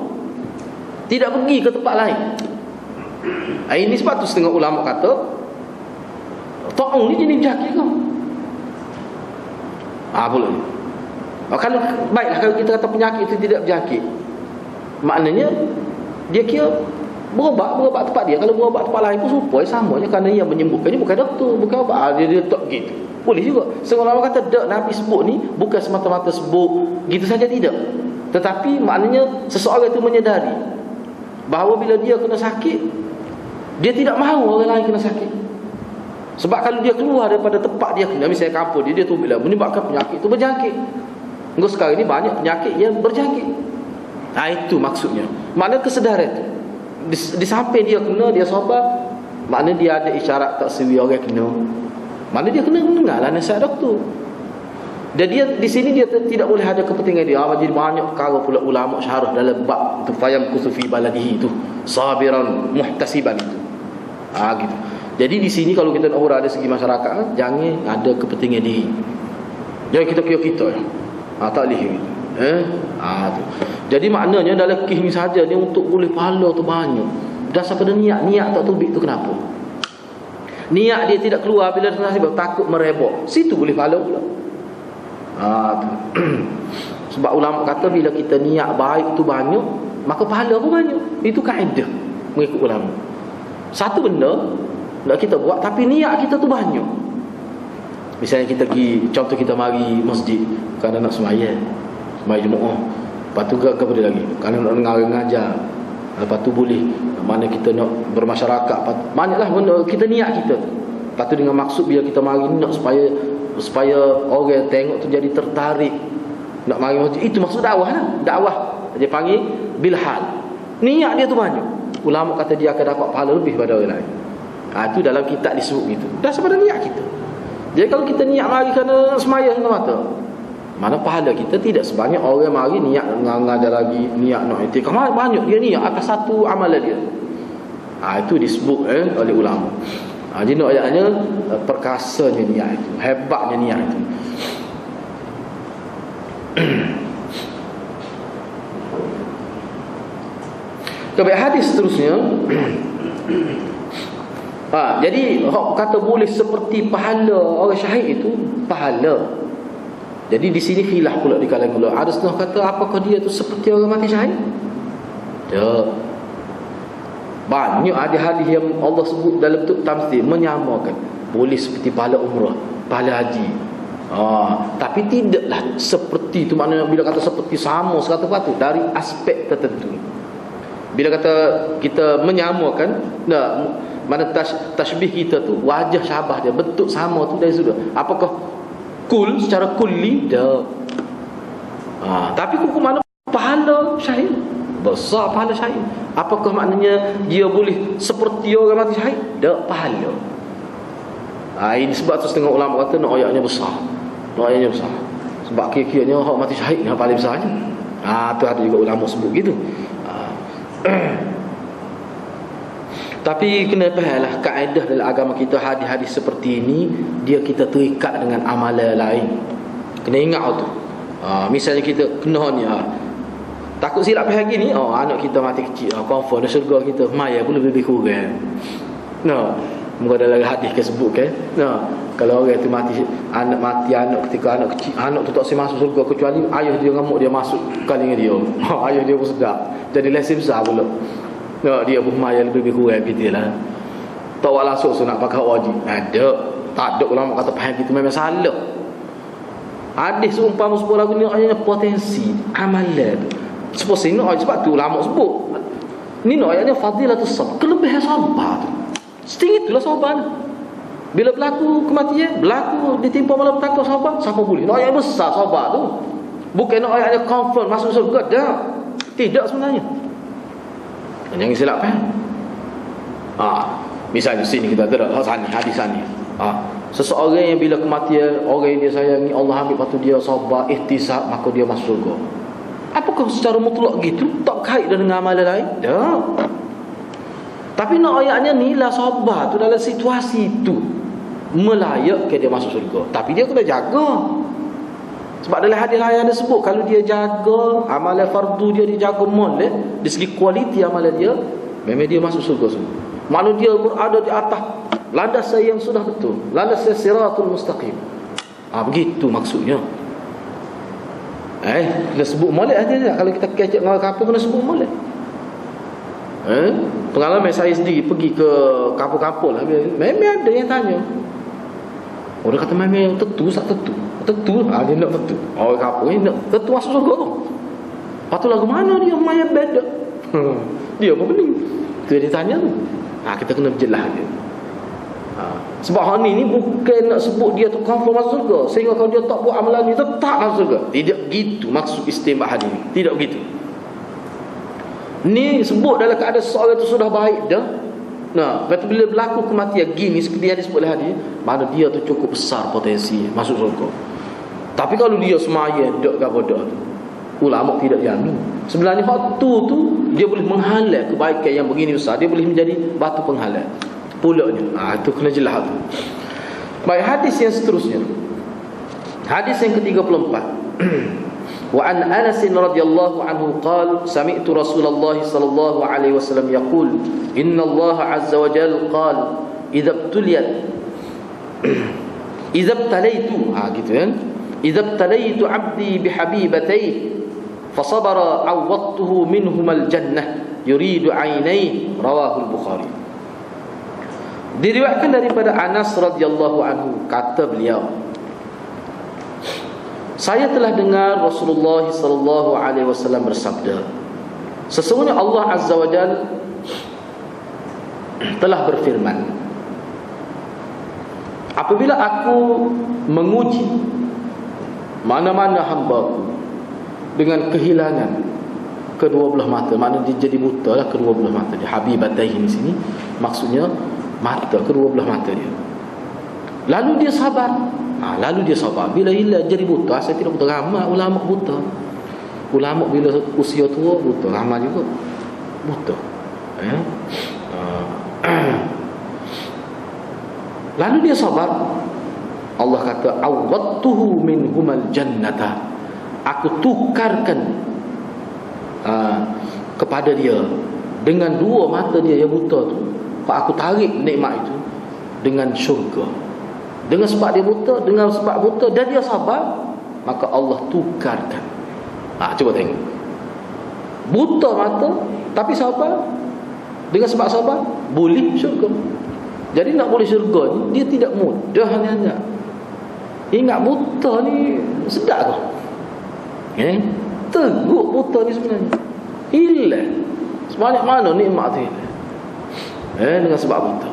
[SPEAKER 1] tidak pergi ke tempat lain. Ini sebab tu setengah ulama kata ta'un ni jenis penyakit ke? Boleh. Kalau baiklah kalau kita kata penyakit itu tidak berjangkit, maknanya dia kira berobat tempat dia. Kalau berobat tempat lain pun supaya sama je, kerana yang menyembuhkan ni bukan doktor, bukan obat. Dia tak gitu. Boleh juga. Seorang ulama kata Nabi sebut ni bukan semata-mata sebut gitu saja, tidak. Tetapi maknanya seseorang itu menyedari bahawa bila dia kena sakit, dia tidak mahu orang lain kena sakit. Sebab kalau dia keluar daripada tempat dia kena, misalnya kampung dia tu bila menyebabkan penyakit itu berjangkit. Engkau sekarang ni banyak penyakit yang berjangkit. Itu maksudnya. Makna kesedaran itu. Di samping dia kena, dia sabar, makna dia ada isyarat tak sewi orang kena. Makna dia kena mendengarlah nasihat doktor. Dan dia di sini dia tidak boleh ada kepentingan dia. Jadi banyak perkara pula ulama syarah dalam bab tu, fayam kusufi baladihi itu, sabiran muhtasiban itu. Gitu. Jadi di sini kalau kita nak urus dari segi masyarakat, jangan ada kepentingan diri. Jangan kita ya. Tak boleh gitu. Tu. Jadi maknanya dalam kisah ni saja ni untuk boleh pahala tu banyak. Dasar pada niat tak tubik tu kenapa? Niat dia tidak keluar bila nasib takut merebak. Situ boleh pahala pula. Tu. Sebab ulama kata bila kita niat baik tu banyak, maka pahala pun banyak. Itu kaedah mengikut ulama. Satu benda nak kita buat tapi niat kita tu banyak. Misalnya kita pergi, contoh kita mari masjid kerana nak sembahyang Jumaat. Lepas tu ke boleh lagi kerana nak mengajar. Lepas tu boleh mana kita nak bermasyarakat. Banyaklah benda kita niat kita. Lepas tu dengan maksud bila kita mari nak supaya orang tengok tu jadi tertarik nak mari masjid. Itu maksud dakwah lah. Dakwah dia panggil bilhal. Niat dia tu banyak. Ulama kata dia akan dapat pahala lebih pada orang lain. Itu dalam kitab disebut gitu. Dah sepada niat kita. Jadi kalau kita niat mari kerana sembahyang semata, mana pahala kita tidak sebanyak orang mari niat ngajar lagi, niat nak itikaf. Banyak dia niat atas satu amalan dia. Itu disebut oleh ulama. Jadi nak ayatnya perkasanya niat itu, hebatnya niat itu. Kemudian hadis seterusnya. Jadi kata boleh seperti pahala orang syahid itu pahala. Jadi di sini khilaf pula di kalangan ulama. Ada setengah kata apakah dia tu seperti orang mati syahid? Tak. Banyak hadis-hadis yang Allah sebut dalam bentuk tamthil, menyamakan. Boleh seperti pahala umrah, pahala haji. Tapi tidaklah seperti itu. Maknanya bila kata seperti sama 100% dari aspek tertentu. Bila kata kita menyamakan, mana tashbih kita tu wajah syabah dia, bentuk sama tu dari sudah. Apakah kul secara kulli? Tak. Tapi hukum mana pahala syahid? Besar pahala syahid. Apakah maknanya dia boleh seperti orang mati syahid? Tak, pahala. Ini sebab tu setengah ulama kata nak ayatnya besar. Nak ayatnya besar. Sebab kira-kiranya orang mati syahid yang paling besarnya. Tu ada juga ulama sebut gitu. Tapi kena fahamlah kaedah dalam agama kita, hadis-hadis seperti ini dia kita terikat dengan amalan lain. Kena ingat tu. Misalnya kita kena ni takut silap faham gini, anak kita mati kecil, confirm syurga kita maya pun lebih kurang. Muka dalam hadis ke sebut kan. Kalau orang tu mati, anak ketika anak kecil, anak tu tak boleh masuk syurga kecuali ayah dia ngamuk dia masuk kali dengan dia. Ayah dia pun sedap. Jadi lesen besar pula. Dia pun maya lebih kurang gitu lah. Tak langsung nak pakai wajib. Tak ada ulama kata faham gitu memang salah. Hadis seumpama sebuah lagu ni ayatnya potensi amalan. Sebab tu ulama sebut. Ni ayatnya fadilatus sabar, kelebihan sabar tu. Setinggi itulah sabar. Bila berlaku kematian, berlaku ditimpa malapetaka sabar, siapa boleh? Ayat besar sabar tu. Bukan ayatnya confirm masuk surga dah. Tidak sebenarnya. Jangan silap misalnya sini kita ada hadis ni. Seseorang yang bila kematian, orang yang dia sayangi, Allah ambil patu dia sabar, ihtisab, maka dia masuk surga. Apakah secara mutlak gitu? Tak kait dengan amalan lain? Tak. Tapi nak ayatnya ni lah sabar tu dalam situasi tu melayakkan dia masuk surga. Tapi dia kena jaga. Sebab dalam hadis lain ada sebut kalau dia jaga amalan fardu dia jaga molek dari segi kualiti amalan dia, memang dia masuk surga semua. Maklum dia berada di atas landas yang sudah betul, landas siratul mustaqim. Begitu maksudnya. Kena sebut molek aja. Kalau kita kecek dengan kapal kena sebut molek. Pengalaman saya sendiri pergi ke kampung-kampung lah, memang ada yang tanya. Orang kata memang tentu tak tentu. Tentu dia nak tentu. Orang kampung ni nak tentu masuk surga tu. Lepas tu lagu mana dia mayat beda. Dia apa pening? Tu dia tanya tu. Kita kena berjelas dia. Sebab hal ni bukan nak sebut dia tu confirm masuk surga, sehingga kalau dia tak buat amalan ni tetap masuk surga. Tidak begitu maksud istimbah hadis ni. Tidak begitu. Ni sebut dalam keadaan seorang itu sudah baik dah. Lepas tu bila berlaku kematian gini seperti yang disebut hadis, mana dia tu cukup besar potensi masuk surga. Tapi kalau dia semaya dak gaboda tu, ulama tidak jamin. Sebenarnya waktu tu dia boleh menghalang kebaikan yang begini besar, dia boleh menjadi batu penghalang pulaknya. Itu kena jelas tu. Baik, hadis yang seterusnya. Hadis yang ke-34. Wa an Anas radhiyallahu anhu qala sami'tu Rasulullah sallallahu alaihi wasallam yaqul inna Allah azza wa jalla qala idza ibtuliyat idza ibtalaitu gitu kan, idza ibtalaitu 'abdi bihabibatayhi fasabara awwadtuhu minhumal jannah yuridu 'ainayhi, rawahu al-Bukhari. Diriwayatkan daripada Anas radhiyallahu anhu, kata beliau, saya telah dengar Rasulullah sallallahu alaihi wasallam bersabda, sesungguhnya Allah azza wa jalla telah berfirman, apabila aku menguji mana-mana hamba-Ku dengan kehilangan kedua belah mata, maknanya dia jadi buta lah kedua belah mata dia. Habibatayhi di sini maksudnya mata, kedua belah mata dia. Lalu dia sabar. Lalu dia sabar. Bila hilang jadi buta, saya tidak buta. Ramai ulama buta. Ulama bila usia tua buta, ramai juga buta. Lalu dia sabar. Allah kata awwadtuhu minhumal jannata, aku tukarkan kepada dia dengan dua mata dia yang buta tu, aku tarik nikmat itu dengan syurga. Dengan sebab dia buta, dengan sebab buta dan dia sabar, maka Allah tukarkan. Cuba tengok, buta mata tapi sabar, Dengan sebab sabar boleh syurga. Jadi nak boleh syurga ni dia tidak mudah hanya. Ingat buta ni sedap ke? Teruk buta ni sebenarnya. Hilang. Sebanyak mana nikmat tu hilang. Dengan sebab buta.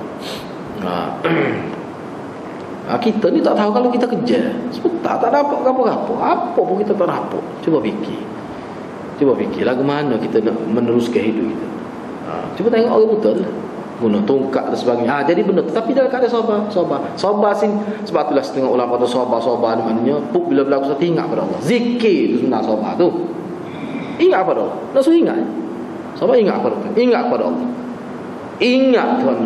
[SPEAKER 1] Kita ni tak tahu kalau kita kejar. Sebentar tak dapat apa-apa. Apa pun kita tak dapat. Cuba fikir lagu mana kita nak meneruskan hidup kita. Cuba tengok orang buta tu. Guna tongkat dan sebagainya. Jadi benda tu. Tapi dalam keadaan sabar sini. Sebab itulah setengah ulama kata sabar ni maknanya bila berlaku satu ingat pada Allah. Zikir tu sebenarnya sabar tu. Ingat pada Allah. Langsung ingat. Sabar ingat pada Allah. Ingat pada Allah. Ingat Tuhan.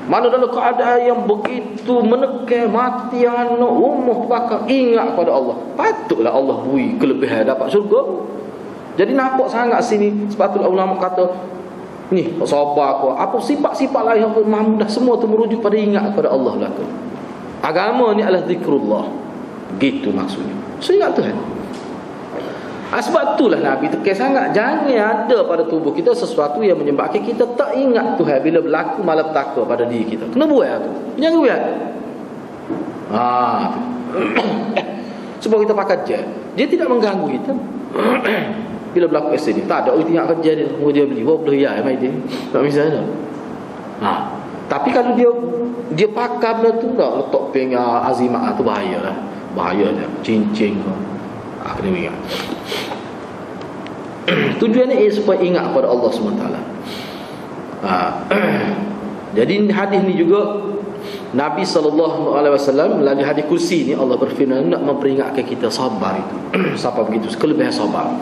[SPEAKER 1] Mana dalam keadaan yang begitu menekan, mati anak, rumah terbakar, ingat pada Allah. Patutlah Allah beri kelebihan dapat syurga. Jadi nampak sangat sini. Sebab itulah ulama kata ni sabar aku. Apa sifat-sifat lain yang mudah semua tu merujuk pada ingat kepada Allah belaka. Agama ni adalah zikrullah. Begitu maksudnya. So ingat Tuhan. Sebab itulah Nabi tekan sangat jangan ada pada tubuh kita sesuatu yang menyebabkan kita tak ingat Tuhan bila berlaku malapetaka pada diri kita. Kena buat tu. Jangan buat. Sebab kita pakai dia tidak mengganggu kita. Bila berlaku accident tak ada orang tengok kerja dia, dia beli boleh ya mai dia. Tak misalnya. Tapi kalau dia pakai benda tu tak letak peng azimat tu bahayalah. Bahaya dia. Cincin kau. Kena ingat. Tujuannya supaya ingat pada Allah SWT. Jadi hadis ni juga Nabi SAW melalui hadis kursi ni Allah berfirman nak memperingatkan kita sabar itu. Siapa begitu kelebihan sabar.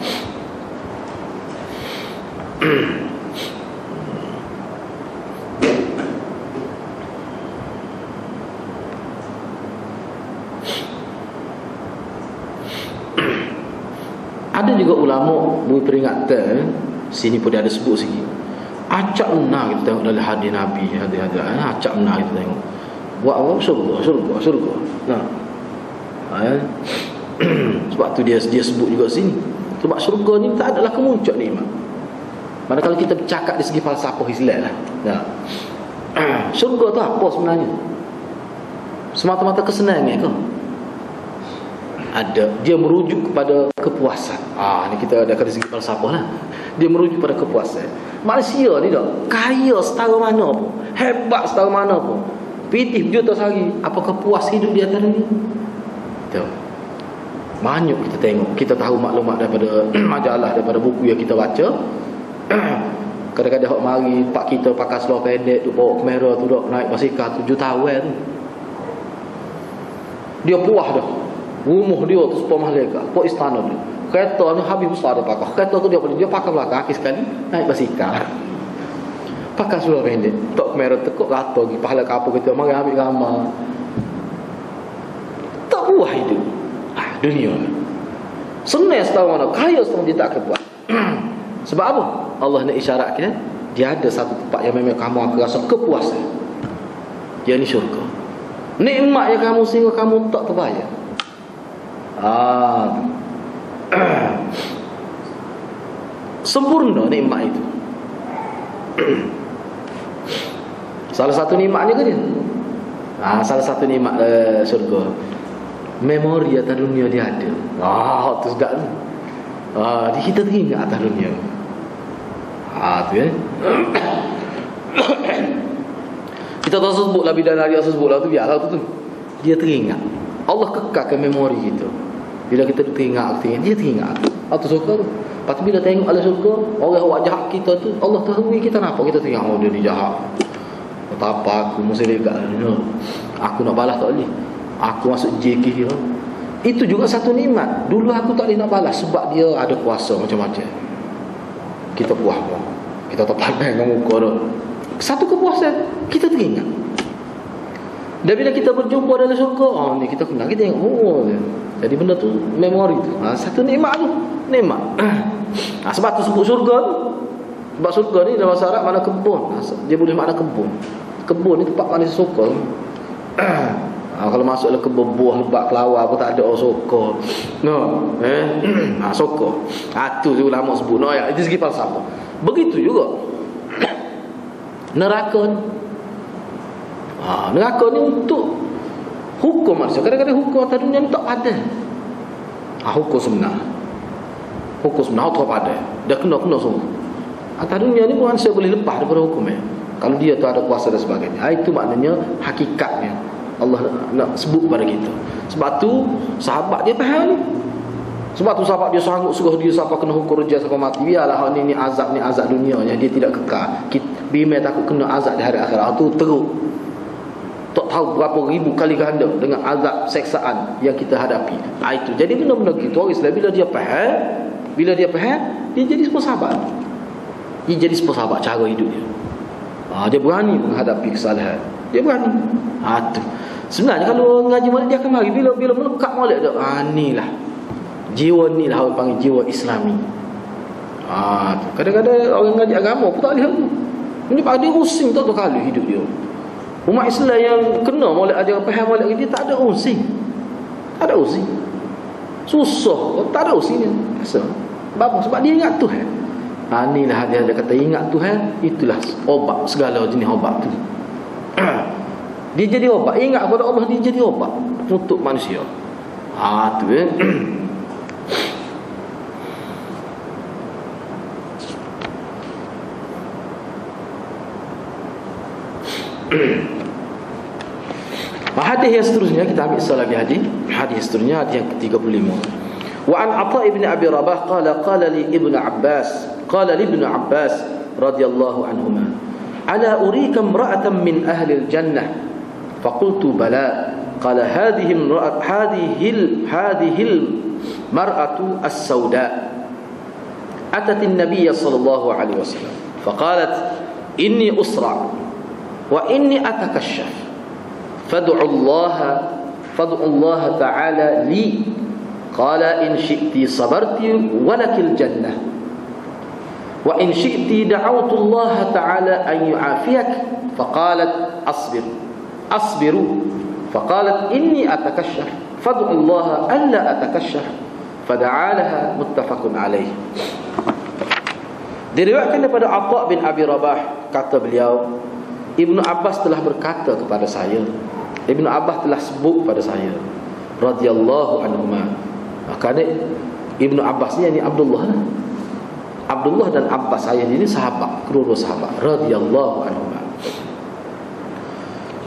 [SPEAKER 1] Ada juga ulama beri peringatan. Sini pun dia ada sebut sikit. Acak benar kita tengok dalam hadis Nabi. Acak benar kita tengok. Buat Allah syurga. Sebab tu dia sebut juga sini. Sebab syurga ni tak adalah kemuncak nikmat. Manakala kita bercakap di segi falsafah Islam lah. Syurga tu apa sebenarnya? Semata-mata kesenangan ke? Ada. Dia merujuk kepada kepuasan. Ni kita ada dari segi falsafah lah. Dia merujuk pada kepuasan. Manusia ni tak kaya setara mana pun, hebat setara mana pun, pitih berjuta sehari, apakah puas hidup di atas dunia? Tak. Banyak kita tengok, kita tahu maklumat daripada majalah, daripada buku yang kita baca. Kadang-kadang hok mari pak kita pakai seluar pendek tu, bawa kamera tu dok naik basikal 7 tahun tu. Dia puas dah. Rumah dia tu sepuluh malaikat, pok istana dia. Kereta ni habis besar dia pakai. Kereta tu dia pakai belakang kaki sekali naik basikal. Pakai seluar pendek, tok kamera tekuk rata lagi pahala kapur kita mari ambil gambar. Tak puas hidup. Dunia. Senang setahun mana, kaya setahun dia tak kepuas. Sebab apa? Allah nak isyarat kita, dia ada satu tempat yang memang kamu akan rasa kepuasan. Yang ni syurga. Nikmat yang kamu sehingga kamu tak terbayar. Sempurna nikmat itu. Salah satu nikmatnya ke dia? Salah satu nikmat syurga. Memori atas dunia dia ada. Tu sedap tu. Kita teringat atas dunia. Tu ya. Kita tak sebut lah bidadari, sebut lah tu biarlah tu. Dia teringat. Allah kekalkan memori kita. Bila kita teringat, dia teringat. Tu suka tu. Lepas tu bila tengok Allah suka, orang buat jahat kita tu, Allah tahu kita nampak, kita tengok dia ni jahat. Kata apa aku mesti legat ni. Aku nak balas tak boleh. Aku masuk JK dia. Itu juga satu nikmat. Dulu aku tak boleh nak balas sebab dia ada kuasa macam-macam. Kita puas pun. Kita tak pandai dengan muka tu. Satu kepuasan, kita teringat. Dan bila kita berjumpa dalam syurga, ni kita kenal, kita tengok jadi benda tu memori tu. Satu nikmat tu, nikmat. Sebab tu sebut syurga tu. Sebab syurga ni dalam bahasa Arab makna kebun. Dia boleh makna kebun. Kebun ni tempat paling suka. Kalau masuk dalam kebun buah, lebat, kelawar apa tak ada orang suka. Suka. Tu ulama sebut. Itu segi falsafah. Begitu juga Neraka ni, neraka ni untuk hukum manusia. Kadang-kadang hukum atas dunia ni tak ada. Hukum sebenar, hukum sebenar tak ada. Dia kena semua. Atas dunia ni manusia boleh lepas daripada hukum kalau dia tu ada kuasa dan sebagainya. Itu maknanya hakikatnya Allah nak sebut pada kita. Sebab tu sahabat dia faham ni. Sebab tu sahabat dia sanggup suruh dia siapa kena hukum rejam sampai mati. Biarlah ni azab dunianya, dia tidak kekal. Bimai takut kena azab di hari akhirat. Tu teruk. Tak tahu berapa ribu kali ganda dengan azab seksaan yang kita hadapi. Itu. Jadi benda-benda gitu orang Islam bila dia faham, dia jadi sebuah sahabat. Dia jadi sebuah sahabat cara hidup dia. Dia berani menghadapi kesalahan. Dia berani. Tu. Sebenarnya kalau ngaji molek dia akan mari bila melekat molek dia. Inilah jiwa ni lah orang panggil jiwa Islami. Kadang-kadang orang ngaji agama pun tak lihat tu. Ini dia using tak tu kali hidup dia. Umat Islam yang kena molek ajaran faham molek dia tak ada using. Tak ada using. Susah, tak ada using dia. Sebab dia ingat Tuhan. Inilah dia kata ingat Tuhan, itulah obat segala jenis obat tu. Dia jadi obat. Ingat kepada Allah, dia jadi obat untuk manusia. Tu hadis yang seterusnya kita ambil lagi hadis seterusnya, hadis yang ke-35. Wa an Atha ibn Abi Rabah qala li Ibnu Abbas radhiyallahu anhuma ala urika imra'atan min ahli al-jannah faqultu bala qala hadhihi al-mar'atu as-sawda atat an-nabiy sallallahu alaihi wasallam faqalat inni usra wa inni atakashaf fad'u Allah ta'ala li qala in syi'ti sabarti wa lakil jannah wa in syi'ti da'awtu Allah ta'ala an yu'afiyak faqalat asbiru faqalat inni atakashaf fad'u Allah alla atakashaf fada'alaha muttafaqun alaih. Diriwayatkan daripada Atha bin Abi Rabah, kata beliau, Ibnu Abbas telah berkata kepada saya, Ibnu Abbas telah sebut pada saya, radhiyallahu anhuma. Maka Ibnu Abbas ni Abdullah dan Abbas saya ini sahabat, kedua-dua sahabat, radhiyallahu anhuma.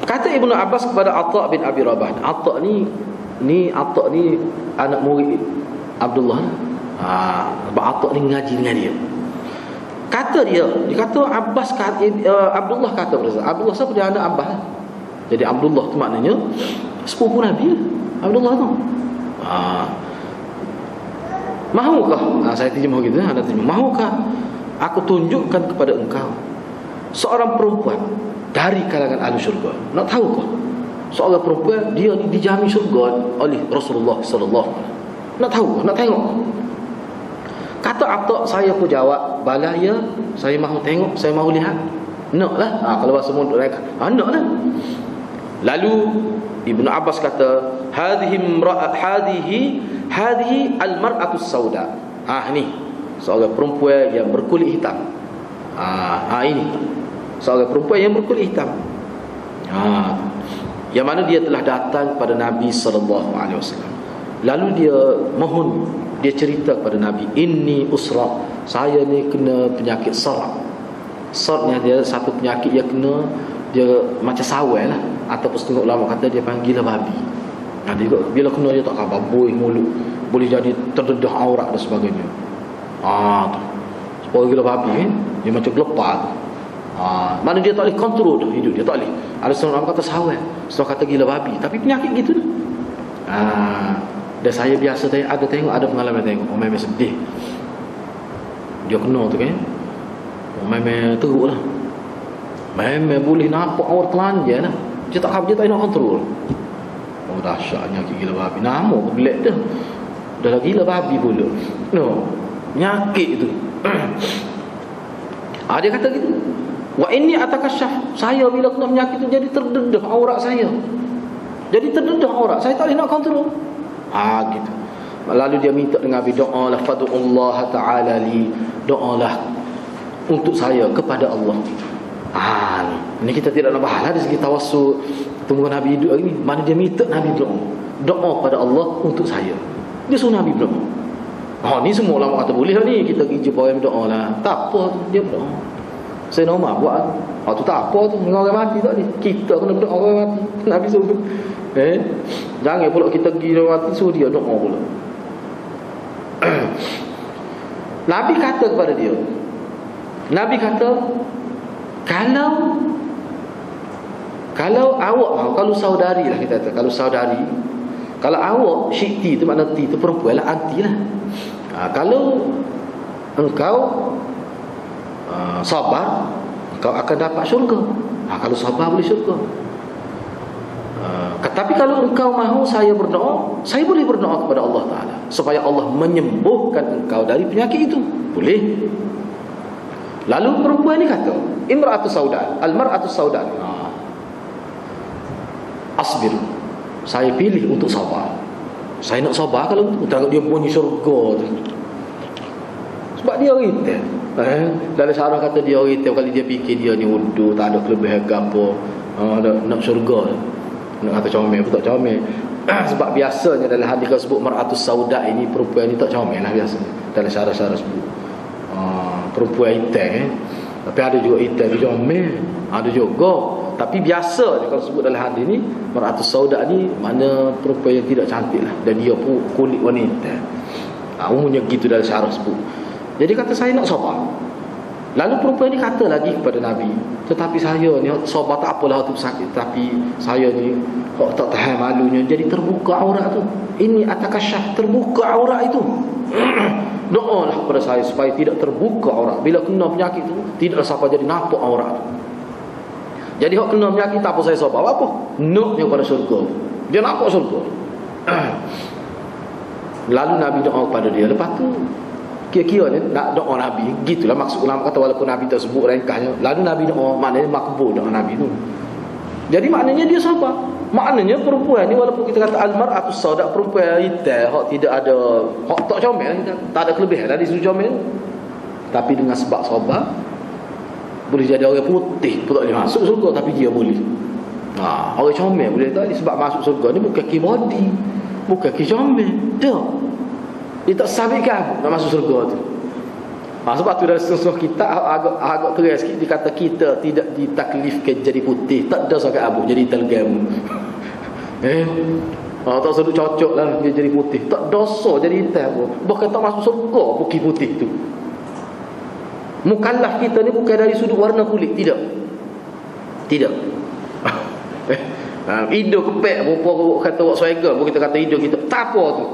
[SPEAKER 1] Kata Ibnu Abbas kepada Atha bin Abi Rabah. Atha ni anak murid Abdullah. Sebab Atha ni ngaji dengan dia. Kata dia kata Abbas Abdullah kata pada saya. Abdullah siapa dia? Anak Abbas. Jadi Abdullah tu maknanya sepupu Nabi. Abdullah tu. Mahukah? Saya terjemah gitu, anda terjemah. Mahukah aku tunjukkan kepada engkau seorang perempuan dari kalangan ahli syurga? Nak tahu kah? Seorang perempuan dia dijamin syurga oleh Rasulullah sallallahu alaihi wasallam. Nak tahu? Nak tengok? Kata Atha, saya pun jawab, bala ya, saya mahu tengok, saya mahu lihat. Naklah. Kalau bahasa mulut mereka, naklah. Lalu Ibnu Abbas kata, hadhihi al-mar'atu sauda. Ni seorang perempuan yang berkulit hitam. Ini seorang perempuan yang berkulit hitam. Yang mana dia telah datang kepada Nabi sallallahu alaihi wasallam. Lalu dia mohon, dia cerita kepada Nabi, inni usra, saya ni kena penyakit sar. Sar ni dia satu penyakit yang kena, dia macam sawai lah, ataupun setengah ulama kata dia panggil gila babi. Dia bila kena dia tak khabar, boih mulut, boleh jadi terdedah aurat dan sebagainya. Tu sebab gila babi dia macam gelepar. Mana dia tak boleh kontrol dah hidup dia, tak boleh. Ada setengah ulama kata sawai, setengah kata gila babi, tapi penyakit gitu dah. Dan saya biasa ada pengalaman tengok orang memang sedih. Dia kena tu kan, memang teruk lah, memang boleh nampak orang telanjang lah. Dia tak nak kontrol. Dahsyatnya gila babi. Nama pun belak dah. Dah lah gila babi pula. Penyakit tu. Dia kata gitu. Wa inni atakasyaf, saya bila kena penyakit tu jadi terdedah aurat saya. Jadi terdedah aurat, saya tak boleh nak kontrol. Gitu. Lalu dia minta dengan Nabi, doalah fad'ullah ta'ala li, doalah untuk saya kepada Allah. Ini kita tidak nak bahas dari segi tawassul. Tunggu Nabi hidup lagi ni, mana dia minta Nabi berdoa. Doa pada Allah untuk saya. Dia suruh Nabi berdoa. Ni semua ulama kata boleh ni kita pergi jumpa orang berdoa lah. Tak apa tu, dia berdoa. Saya normal buat. Tu tak apa tu, dengan orang mati tak ni. Kita kena berdoa orang mati. Nabi suruh. Jangan pula kita pergi orang mati suruh dia doa pula. Nabi kata kepada dia. Nabi kata, kalau awak kalau saudari lah kita kata, kalau saudari, kalau awak syikti tu makna ti tu perempuan lah, anti lah. Kalau engkau sabar, engkau akan dapat syurga. Kalau sabar boleh syurga. Tapi kalau engkau mahu saya berdoa, saya boleh berdoa kepada Allah Ta'ala supaya Allah menyembuhkan engkau dari penyakit itu. Boleh. Lalu perempuan ni kata, imra'atu saudan, al-mar'atu saudan, asbir, saya pilih untuk sabar. Saya nak sabar kalau untuk dia bunyi syurga tu. Sebab dia rita. Dalam syarah kata dia rita kalau dia fikir dia ni wudu, tak ada kelebihan apa, nak syurga. Nak kata comel pun tak comel. Sebab biasanya dalam hadis kalau sebut mar'atus sauda ini, perempuan ni tak comel lah biasanya. Dalam syarah-syarah sebut perempuan hitam tapi ada juga hitam tu comel, ada juga. Tapi biasa kalau sebut dalam hadis ni mar'atus sauda ni mana perempuan yang tidak cantik lah, dan dia pun kulit wanita. Umumnya gitu dalam syarah sebut. Jadi kata saya nak sabar. Lalu perempuan ni kata lagi kepada Nabi, tetapi saya ni sabar tak apalah waktu sakit, tapi saya ni tak tahan malunya, jadi terbuka aurat tu. Ini atakasyaf, terbuka aurat itu. Doalah kepada saya supaya tidak terbuka aurat. Bila kena penyakit tu, tidak siapa jadi nampak aurat tu. Jadi hak kena penyakit tak apa saya sabar apa? Nak dia pada syurga. Dia nampak syurga. Lalu Nabi doa kepada dia. Lepas tu kira-kira ni nak doa Nabi, gitulah maksud ulama kata, walaupun Nabi tersebut ringkasnya. Lalu Nabi doa, maknanya makbul doa Nabi tu. Jadi maknanya dia sabar. Maknanya perempuan ni walaupun kita kata al-mar'atus sauda, perempuan hitam, hak tidak ada, hak tak comel, tak ada kelebihan dari sudut comel, tapi dengan sebab sabar boleh jadi orang putih pun tak boleh masuk surga, tapi dia boleh. Orang comel boleh tak, sebab masuk surga ni bukan key body, bukan key comel dah. Dia tak sabitkan nak masuk surga tu. Sebab tu dalam setengah kita agak keras sikit, dia kata kita tidak ditaklifkan jadi putih, tak ada sangat abuk jadi telgam. Tak sedut cocok lah dia jadi putih, tak dosa jadi hitam pun. Bahkan tak masuk surga buki putih tu. Mukallaf kita ni bukan dari sudut warna kulit, tidak. Hidung kepek rupa kata wak swagger, kita kata hidung kita tak apa tu.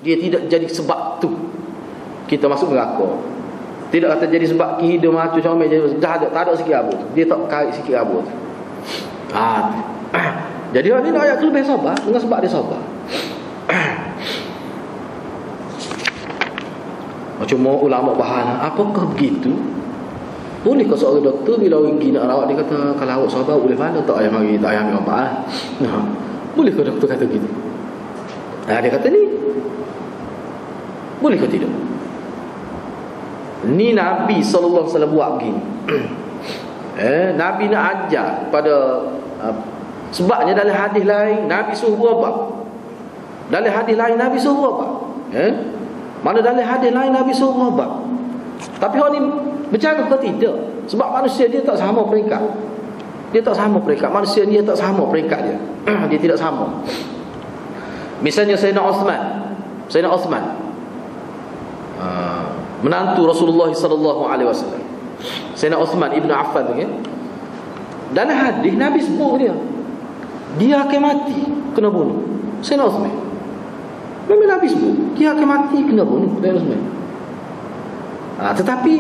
[SPEAKER 1] Dia tidak jadi sebab tu kita masuk neraka. Tidak kata jadi sebab hidung macam comel jadi tak ada sikit abu. Dia tak kait sikit abu. Jadi ni nak ayat lebih sabar dengan sebab dia sabar. Cuma ulama bahan, apakah begitu? Boleh ke seorang doktor bila orang pergi nak rawat dia kata kalau awak sabar boleh mana tak payah mari, tak payah ambil obat. Boleh ke doktor kata gitu? Dia kata ni boleh ke tidak? Ni Nabi SAW buat begini. Nabi nak ajar pada sebabnya dalam hadis lain Nabi suruh apa? Dalam hadis lain Nabi suruh apa? Mana dalam hadis lain Nabi suruh apa? Tapi orang ni bercakap ke tidak? Sebab manusia dia tak sama peringkat. Dia tak sama peringkat. Manusia dia tak sama peringkat dia. Dia tidak sama. Misalnya Sayyidina Uthman menantu Rasulullah sallallahu alaihi wasallam. Sayyidina Uthman ibn Affan tu kan. Dalam hadis Nabi sebut dia akan mati kena bunuh. Sayyidina Uthman. Memang Nabi sebut dia akan mati kena bunuh Sayyidina Uthman. Tetapi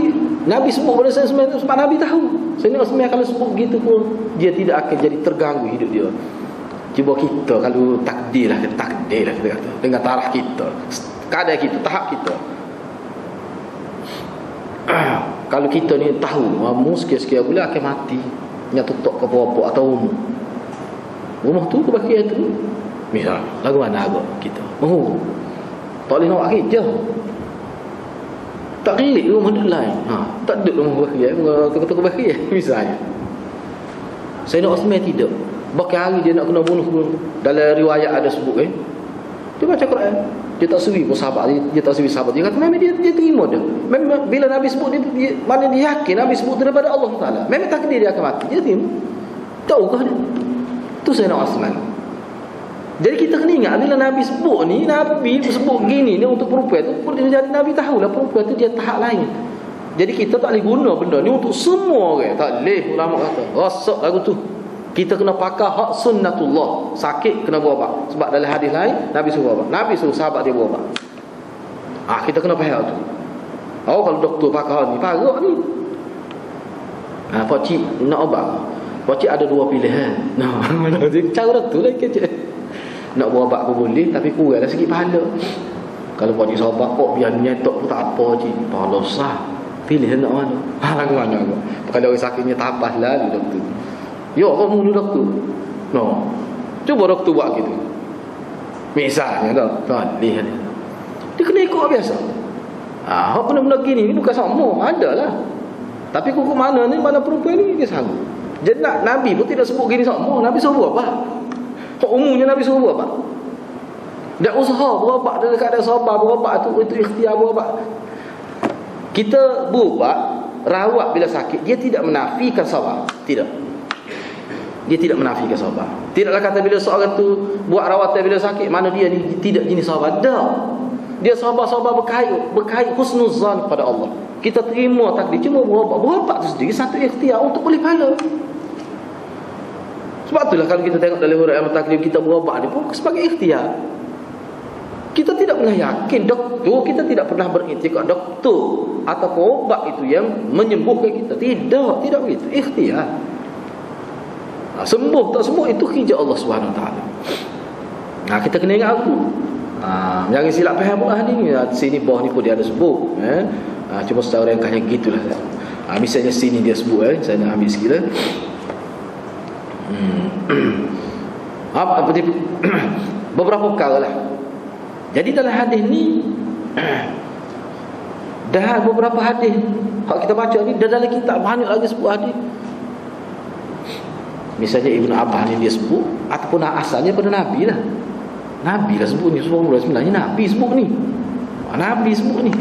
[SPEAKER 1] Nabi sebut pada Sayyidina Uthman sebab Nabi tahu Sayyidina Uthman kalau sebut begitu pun dia tidak akan jadi terganggu hidup dia. Cuba kita kalau takdir lah kita kata dengan taraf kita, keadaan kita, tahap kita. Kalau kita ni tahu sekian-sekian bulan akan mati, nya tutup ke apa atau rumah tu kebahagiaan tu, misal lagu mana agak kita tak boleh nak kerja, tak klik rumah lain, tak duduk rumah kebahagiaan, kata kebahagiaan misalnya. Sayyidina Uthman tidak. Bahkan hari dia nak kena bunuh pun, dalam riwayat ada sebut dia baca Quran, dia tak suri pun sahabat dia tak suri sahabat dia kata memang dia terima dia. Memang bila Nabi sebut dia mana dia yakin Nabi sebut daripada Allah Taala, memang takdir dia akan mati, dia terima. Tahukah dia? Tu Sayyidina Uthman. Jadi kita kena ingat bila Nabi sebut ni, Nabi sebut gini ni untuk perempuan tu, boleh jadi Nabi tahulah perempuan tu dia tahap lain. Jadi kita tak boleh guna benda ni untuk semua orang. Tak boleh, ulama kata rosak lagu tu. Kita kena pakai hak sunnatullah. Sakit kena berubat. Sebab dalam hadis lain Nabi suruh berubat. Nabi suruh sahabat dia berubat. Kita kena faham tu. Kalau doktor pakai hak ni, parah ni. Pak cik nak ubat. Pak cik ada dua pilihan. Cara doktor lah kecil. Nak berubat pun boleh, tapi kuranglah sikit pahala. Kalau pak cik sahabat, biar nyetok pun tak apa cik. Pahala sah. Pilih nak mana? Lagu mana aku? Kalau orang sakitnya tapas lah di doktor. Yo, kamu ni doktor. No. Cuba doktor buat gitu. Misalnya tak lihat. Dia kena ikut biasa. Hak benda-benda gini ni bukan sama, adalah. Tapi kuku mana ni, mana perempuan ni dia sanggup. Jadi Nabi pun tidak sebut gini sama. Nabi suruh apa? Hak umumnya Nabi suruh apa? Tak usaha berubat dalam keadaan sabar, berubat itu ikhtiar berubat. Kita berubat, rawat bila sakit, dia tidak menafikan sabar. Tidak. Dia tidak menafikan sabar. Tidaklah kata bila seorang tu buat rawatan bila sakit, mana dia ni tidak jenis sabar. Dah. Dia sabar-sabar berkait husnuzan kepada Allah. Kita terima takdir, cuma berubat tu sendiri satu ikhtiar untuk boleh pahala. Sebab itulah kalau kita tengok dalam huraian takdir kita berubat ni pun sebagai ikhtiar. Kita tidak pernah yakin doktor, kita tidak pernah beriktikad doktor atau ubat itu yang menyembuhkan kita. Tidak begitu. Ikhtiar. Sembuh tak sembuh itu kerja Allah Subhanahu Taala. Kita kena ingat aku. Jangan silap faham pula ni. Sini bawah ni pun dia ada sebut. Cuma secara ringkasnya gitulah. Misalnya sini dia sebut. Saya nak ambil sikit lah. Beberapa perkara lah. Jadi dalam hadis ni dah beberapa hadis kalau kita baca ni dalam kitab banyak lagi sebut hadis. Misalnya Ibn Abbas ni dia sebut, ataupun asalnya pada Nabi lah. Nabi lah sebut ni. Sebenarnya Nabi sebut ni. Nabi sebut ni.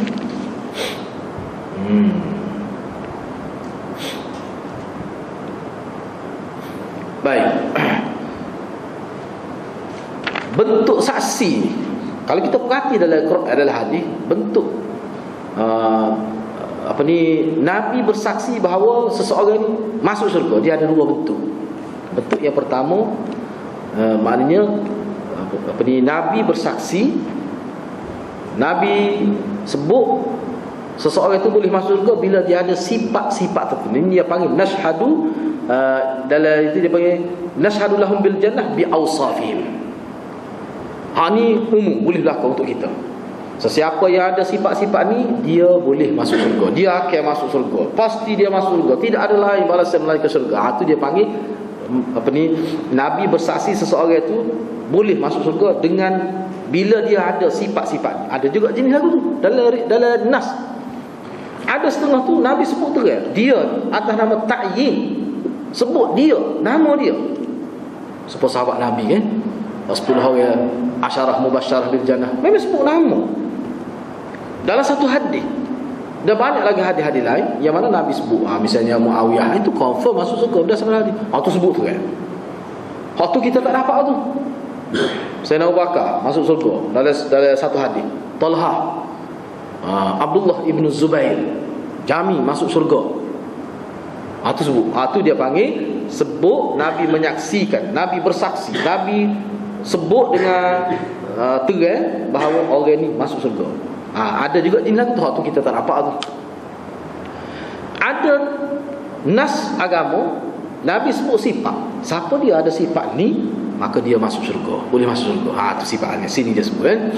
[SPEAKER 1] Baik. Bentuk saksi ni, kalau kita perhati dalam Quran adalah hadis, bentuk Nabi bersaksi bahawa seseorang ni masuk syurga, dia ada dua bentuk. Bentuk yang pertama, maknanya Nabi bersaksi, Nabi sebut seseorang itu boleh masuk syurga bila dia ada sifat-sifat tertentu. Ini dia panggil nashhadu, dalam itu dia panggil nashhadu lahum bil jannah bi awsafihim. Ini umum, boleh berlaku untuk kita. Sesiapa yang ada sifat-sifat ni, dia boleh masuk syurga. Dia akan masuk syurga. Pasti dia masuk syurga. Tidak ada lain balasan melainkan syurga. Itu dia panggil Nabi bersaksi seseorang itu boleh masuk syurga dengan bila dia ada sifat-sifat. Ada juga jenis lagu tu dalam nas. Ada setengah tu Nabi sebut terang. Dia atas nama ta'yin. Sebut dia, nama dia. Seperti sahabat Nabi kan. 10 orang asyarah mubasyarah bil jannah. Memang sebut nama. Dalam satu hadis. Dah banyak lagi hadis-hadis lain yang mana Nabi sebut. Misalnya Muawiyah itu confirm masuk syurga dah sebenarnya. Tu sebut tu kan. Hak tu kita tak dapat tu. Sayyidina Abu Bakar masuk syurga dalam satu hadis. Talha, Abdullah ibn Zubair, Jami masuk syurga. Tu sebut. Tu dia panggil sebut Nabi menyaksikan, Nabi bersaksi, Nabi sebut dengan terang bahawa orang ni masuk syurga. Ada juga jenis lagu tu kita tak dapat tu. Ada nas agama Nabi sebut sifat. Siapa dia ada sifat ni, maka dia masuk syurga, boleh masuk syurga. Tu sifatnya. Sini dia sebut kan.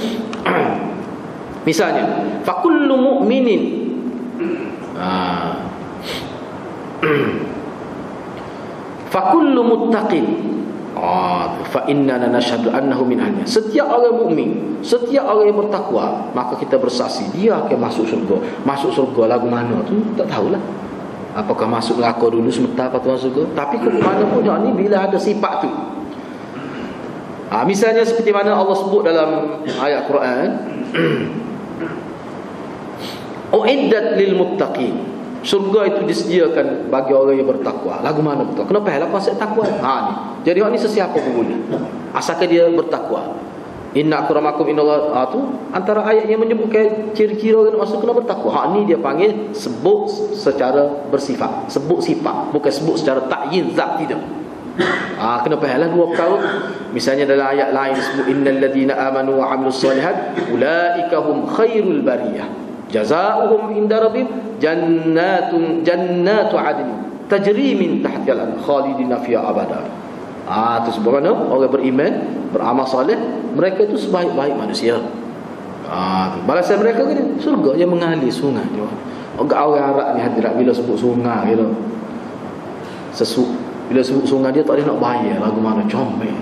[SPEAKER 1] Misalnya fakullu mu'minin fakullu muttaqin fa innana nashhadu annahu min ahliha. Setiap orang mukmin, setiap orang yang bertakwa, maka kita bersaksi dia akan masuk syurga. Masuk syurga lagu mana tu tak tahulah. Apakah masuk neraka dulu sebentar lepas tu masuk ke? Tapi ke mana pun yang ni bila ada sifat tu. Misalnya seperti mana Allah sebut dalam ayat Quran, uiddat lil muttaqin. Surga itu disediakan bagi orang yang bertakwa. Lagu mana betul? Kenapa hal konsep takwa? Ni. Jadi orang ni sesiapa pun boleh. Asalkan dia bertakwa. Inna akramakum innallaha tu antara ayat yang menyebutkan ciri-ciri orang masuk kena bertakwa. Ni dia panggil sebut secara bersifat, sebut sifat, bukan sebut secara ta'yin zat, tidak. Kena fahamlah dua perkara. Misalnya dalam ayat lain disebut innal ladzina amanu wa amilus solihat ulaika hum khairul bariyah jazaohum inda rabbihim jannatu adn tajri min tahtiha al-anhar khalidina fiha abada. Itu sebab mana orang beriman, beramal soleh, mereka itu sebaik-baik manusia. Balasan mereka ni surga yang mengalir sungai. Orang Arab ni hadirat bila sebut sungai gitu. Bila sebut sungai dia tak ada nak bayar. Lagu mana comel,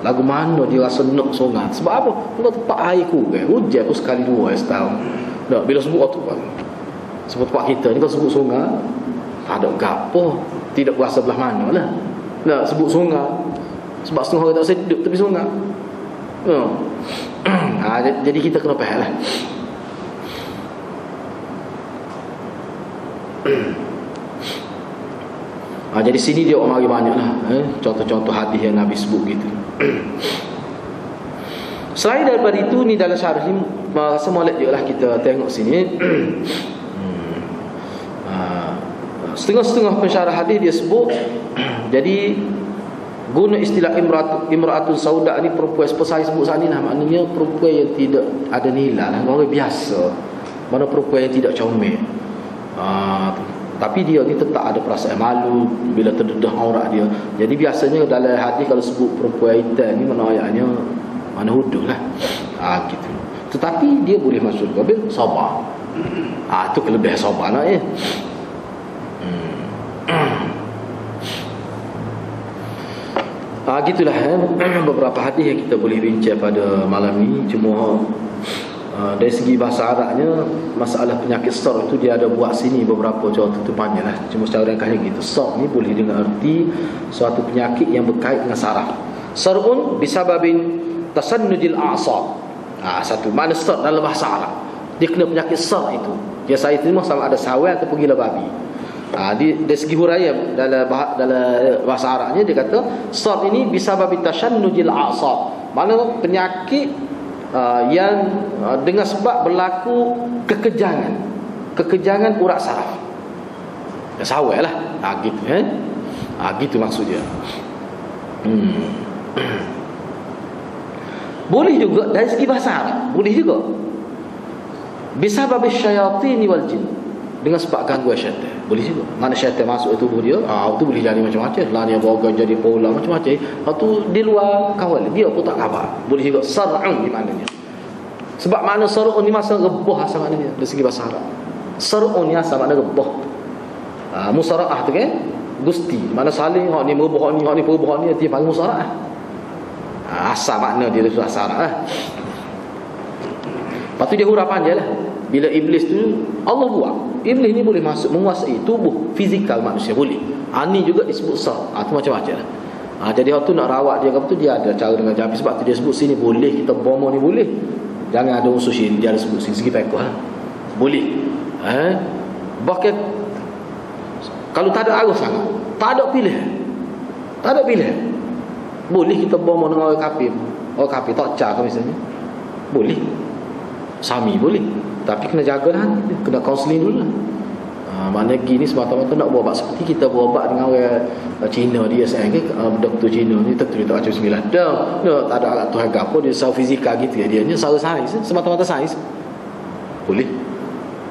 [SPEAKER 1] lagu mana dia rasa nak sungai. Sebab apa? Sebab tempat air kurang. Hujan pun sekali dua setahun. Tak, bila sebut waktu kan. Sebab tempat kita ni kalau sebut sungai tak ada gapo, tidak berasa belah mana lah. Nak sebut sungai sebab setengah orang tak bisa duduk tepi sungai. Jadi kita kena faham lah. Jadi sini dia mari banyak lah contoh-contoh hadis yang Nabi sebut gitu. Selain daripada itu, ni dalam syarah ni semolek je lah kita tengok sini. Setengah-setengah pensyarah hadis dia sebut jadi guna istilah imra'atun sauda ni perempuan seperti saya sebut saat ni lah, maknanya perempuan yang tidak ada nilai lah, orang biasa, mana perempuan yang tidak comel. Tapi dia ni tetap ada perasaan malu bila terdedah aurat dia. Jadi biasanya dalam hadis kalau sebut perempuan hitam ni mana ayatnya mana huduh lah. Gitu. Tetapi dia boleh masuk surga sabar. Itu kelebihan sabar nak ya. Gitulah beberapa hadis yang kita boleh bincang pada malam ni. Cuma dari segi bahasa Arabnya, masalah penyakit sar itu dia ada buat sini beberapa contoh tutupannya lah. Cuma secara ringkasnya gitu. Sar ni boleh dengan arti suatu penyakit yang berkait dengan saraf. Sar'un bisababin tasannujil a'sab. Satu mana sar dalam bahasa Arab, dia kena penyakit sar itu. Dia saya terima sama ada sawan ataupun gila babi. Dari segi huraian dalam bahasa Arabnya dia kata sar ini bisabab tasannujil a'sab. Mana penyakit yang dengan sebab berlaku kekejangan urat saraf. Sawai lah. Gitu gitu maksudnya. Boleh juga dari segi bahasa Arab, boleh juga bisabab syayatin wal jin, dengan sebab gangguan syaitan. Boleh juga. Mana syaitan masuk ke tubuh dia, itu boleh jadi macam-macam. Lah dia bawa jadi pola macam-macam. Tu di luar kawal dia pun tak khabar. Boleh juga sar'un di maknanya. Sebab makna sar'un ni masa rebah asal maknanya dari segi bahasa Arab. Sar'un ni asal makna rebah. Musara'ah tu kan gusti, mana saling hak ni merebah ni, hak ni perebah ni, dia panggil musara'ah. Asal makna dia dari bahasa Arab lah. Lepas tu dia hurapan je lah. Bila iblis tu Allah buat, iblis ni boleh masuk menguasai tubuh fizikal manusia, boleh. Ni juga disebut sar. Tu macam-macam lah. Jadi waktu nak rawat dia tu dia ada cara dengan Nabi. Sebab tu dia sebut sini boleh kita bomo ni boleh. Jangan ada unsur syirik. Dia ada sebut sini segi pekoh lah. Boleh. Bahkan kalau tak ada arus sangat, tak ada pilihan. Tak ada pilihan. Boleh kita bomo dengan orang kafir. Orang kafir tak cah ke misalnya. Boleh. Sami boleh. Tapi kena jaga lah, kena kaunseling dulu lah. Maknanya gini semata-mata nak berubat seperti kita berubat dengan orang Cina dia sayang ke, doktor Cina ni tentu dia tak macam 9 tak ada alat tuhan apa, dia sahaja fizikal gitu ya, dia ni sahaja sains, semata-mata sains boleh.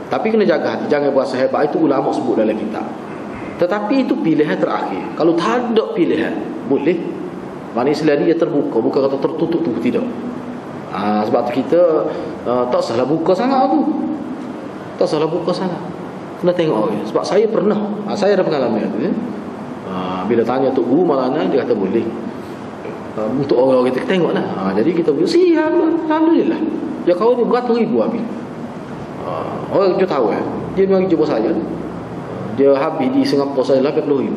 [SPEAKER 1] Tapi kena jaga hati, jangan berasa hebat. Itu ulama sebut dalam kitab. Tetapi itu pilihan terakhir. Kalau tak ada pilihan, boleh. Maknanya selagi dia terbuka, bukan kata tertutup tu, tidak. Sebab tu kita tak salah buka sangat tu. Tak salah buka sangat. Kena tengok orang. Sebab saya pernah, saya ada pengalaman tu ya. Bila tanya Tok Guru mana, dia kata boleh. Untuk orang-orang kita tengoklah. Jadi kita boleh siap lah. Alhamdulillah. Ya kawan ni beratus ribu habis. Orang dia tahu dia mari jumpa saya. Dia habis di Singapura saya RM80,000.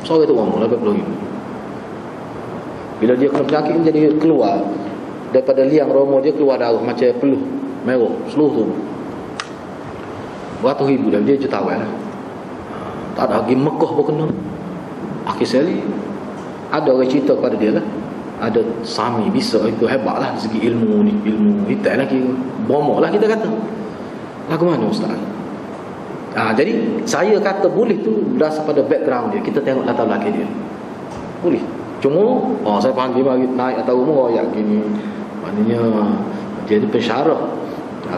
[SPEAKER 1] Sorry tu orang RM80,000. Bila dia kena penyakit jadi keluar daripada liang roma dia, keluar darah macam peluh merah seluruh tu. Beratus ribu dah dia jutawan lah. Tak ada lagi Mekah pun kena. Akhir sekali ada orang cerita kepada dia lah, ada Sami bisa itu hebat lah segi ilmu ni, ilmu hitam lah kira bomoh lah kita kata. Lagu mana ustaz? Jadi saya kata boleh tu berdasar pada background dia. Kita tengok latar belakang dia, boleh. Cuma saya faham dia mari naik atas rumah yang gini, maknanya dia ni pensyarah.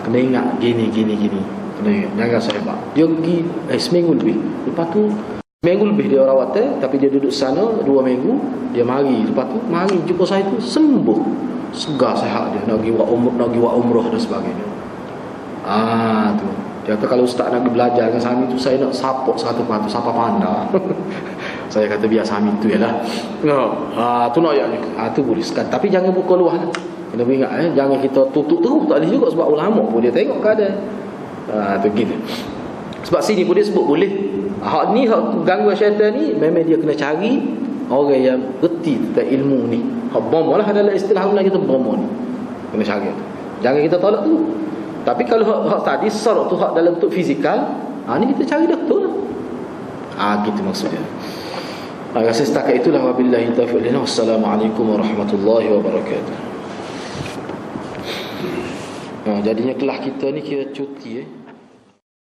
[SPEAKER 1] Kena ingat gini. Kena ingat, jangan saya hebat. Dia pergi seminggu lebih. Lepas tu seminggu lebih dia rawat, tapi dia duduk sana 2 minggu. Dia mari, lepas tu mari jumpa saya tu sembuh, segar sihat dia, nak pergi buat umrah dan sebagainya. Tu dia kata kalau ustaz nak belajar dengan Sami tu, saya nak support 100%, siapa pandai. Saya kata biar Sami tu ialah. Tu nak ayat tu boleh sekat, tapi jangan buka luah lah. Kena ingat jangan kita tutup terus, tak boleh juga sebab ulama pun dia tengok keadaan. Tu gitu. Sebab sini pun dia sebut boleh. Hak ni, hak gangguan syaitan ni memang dia kena cari orang yang reti tentang ilmu ni. Hak bomoh lah dalam istilah kita bomoh ni. Kena cari. Jangan kita tolak tu. Tapi kalau hak tadi sorok tu hak dalam bentuk fizikal, ni kita cari doktor lah. Gitu maksudnya. Rasa setakat itulah. Wabillahi taufiq. Wassalamualaikum warahmatullahi wabarakatuh. Jadinya kelas kita ni kira cuti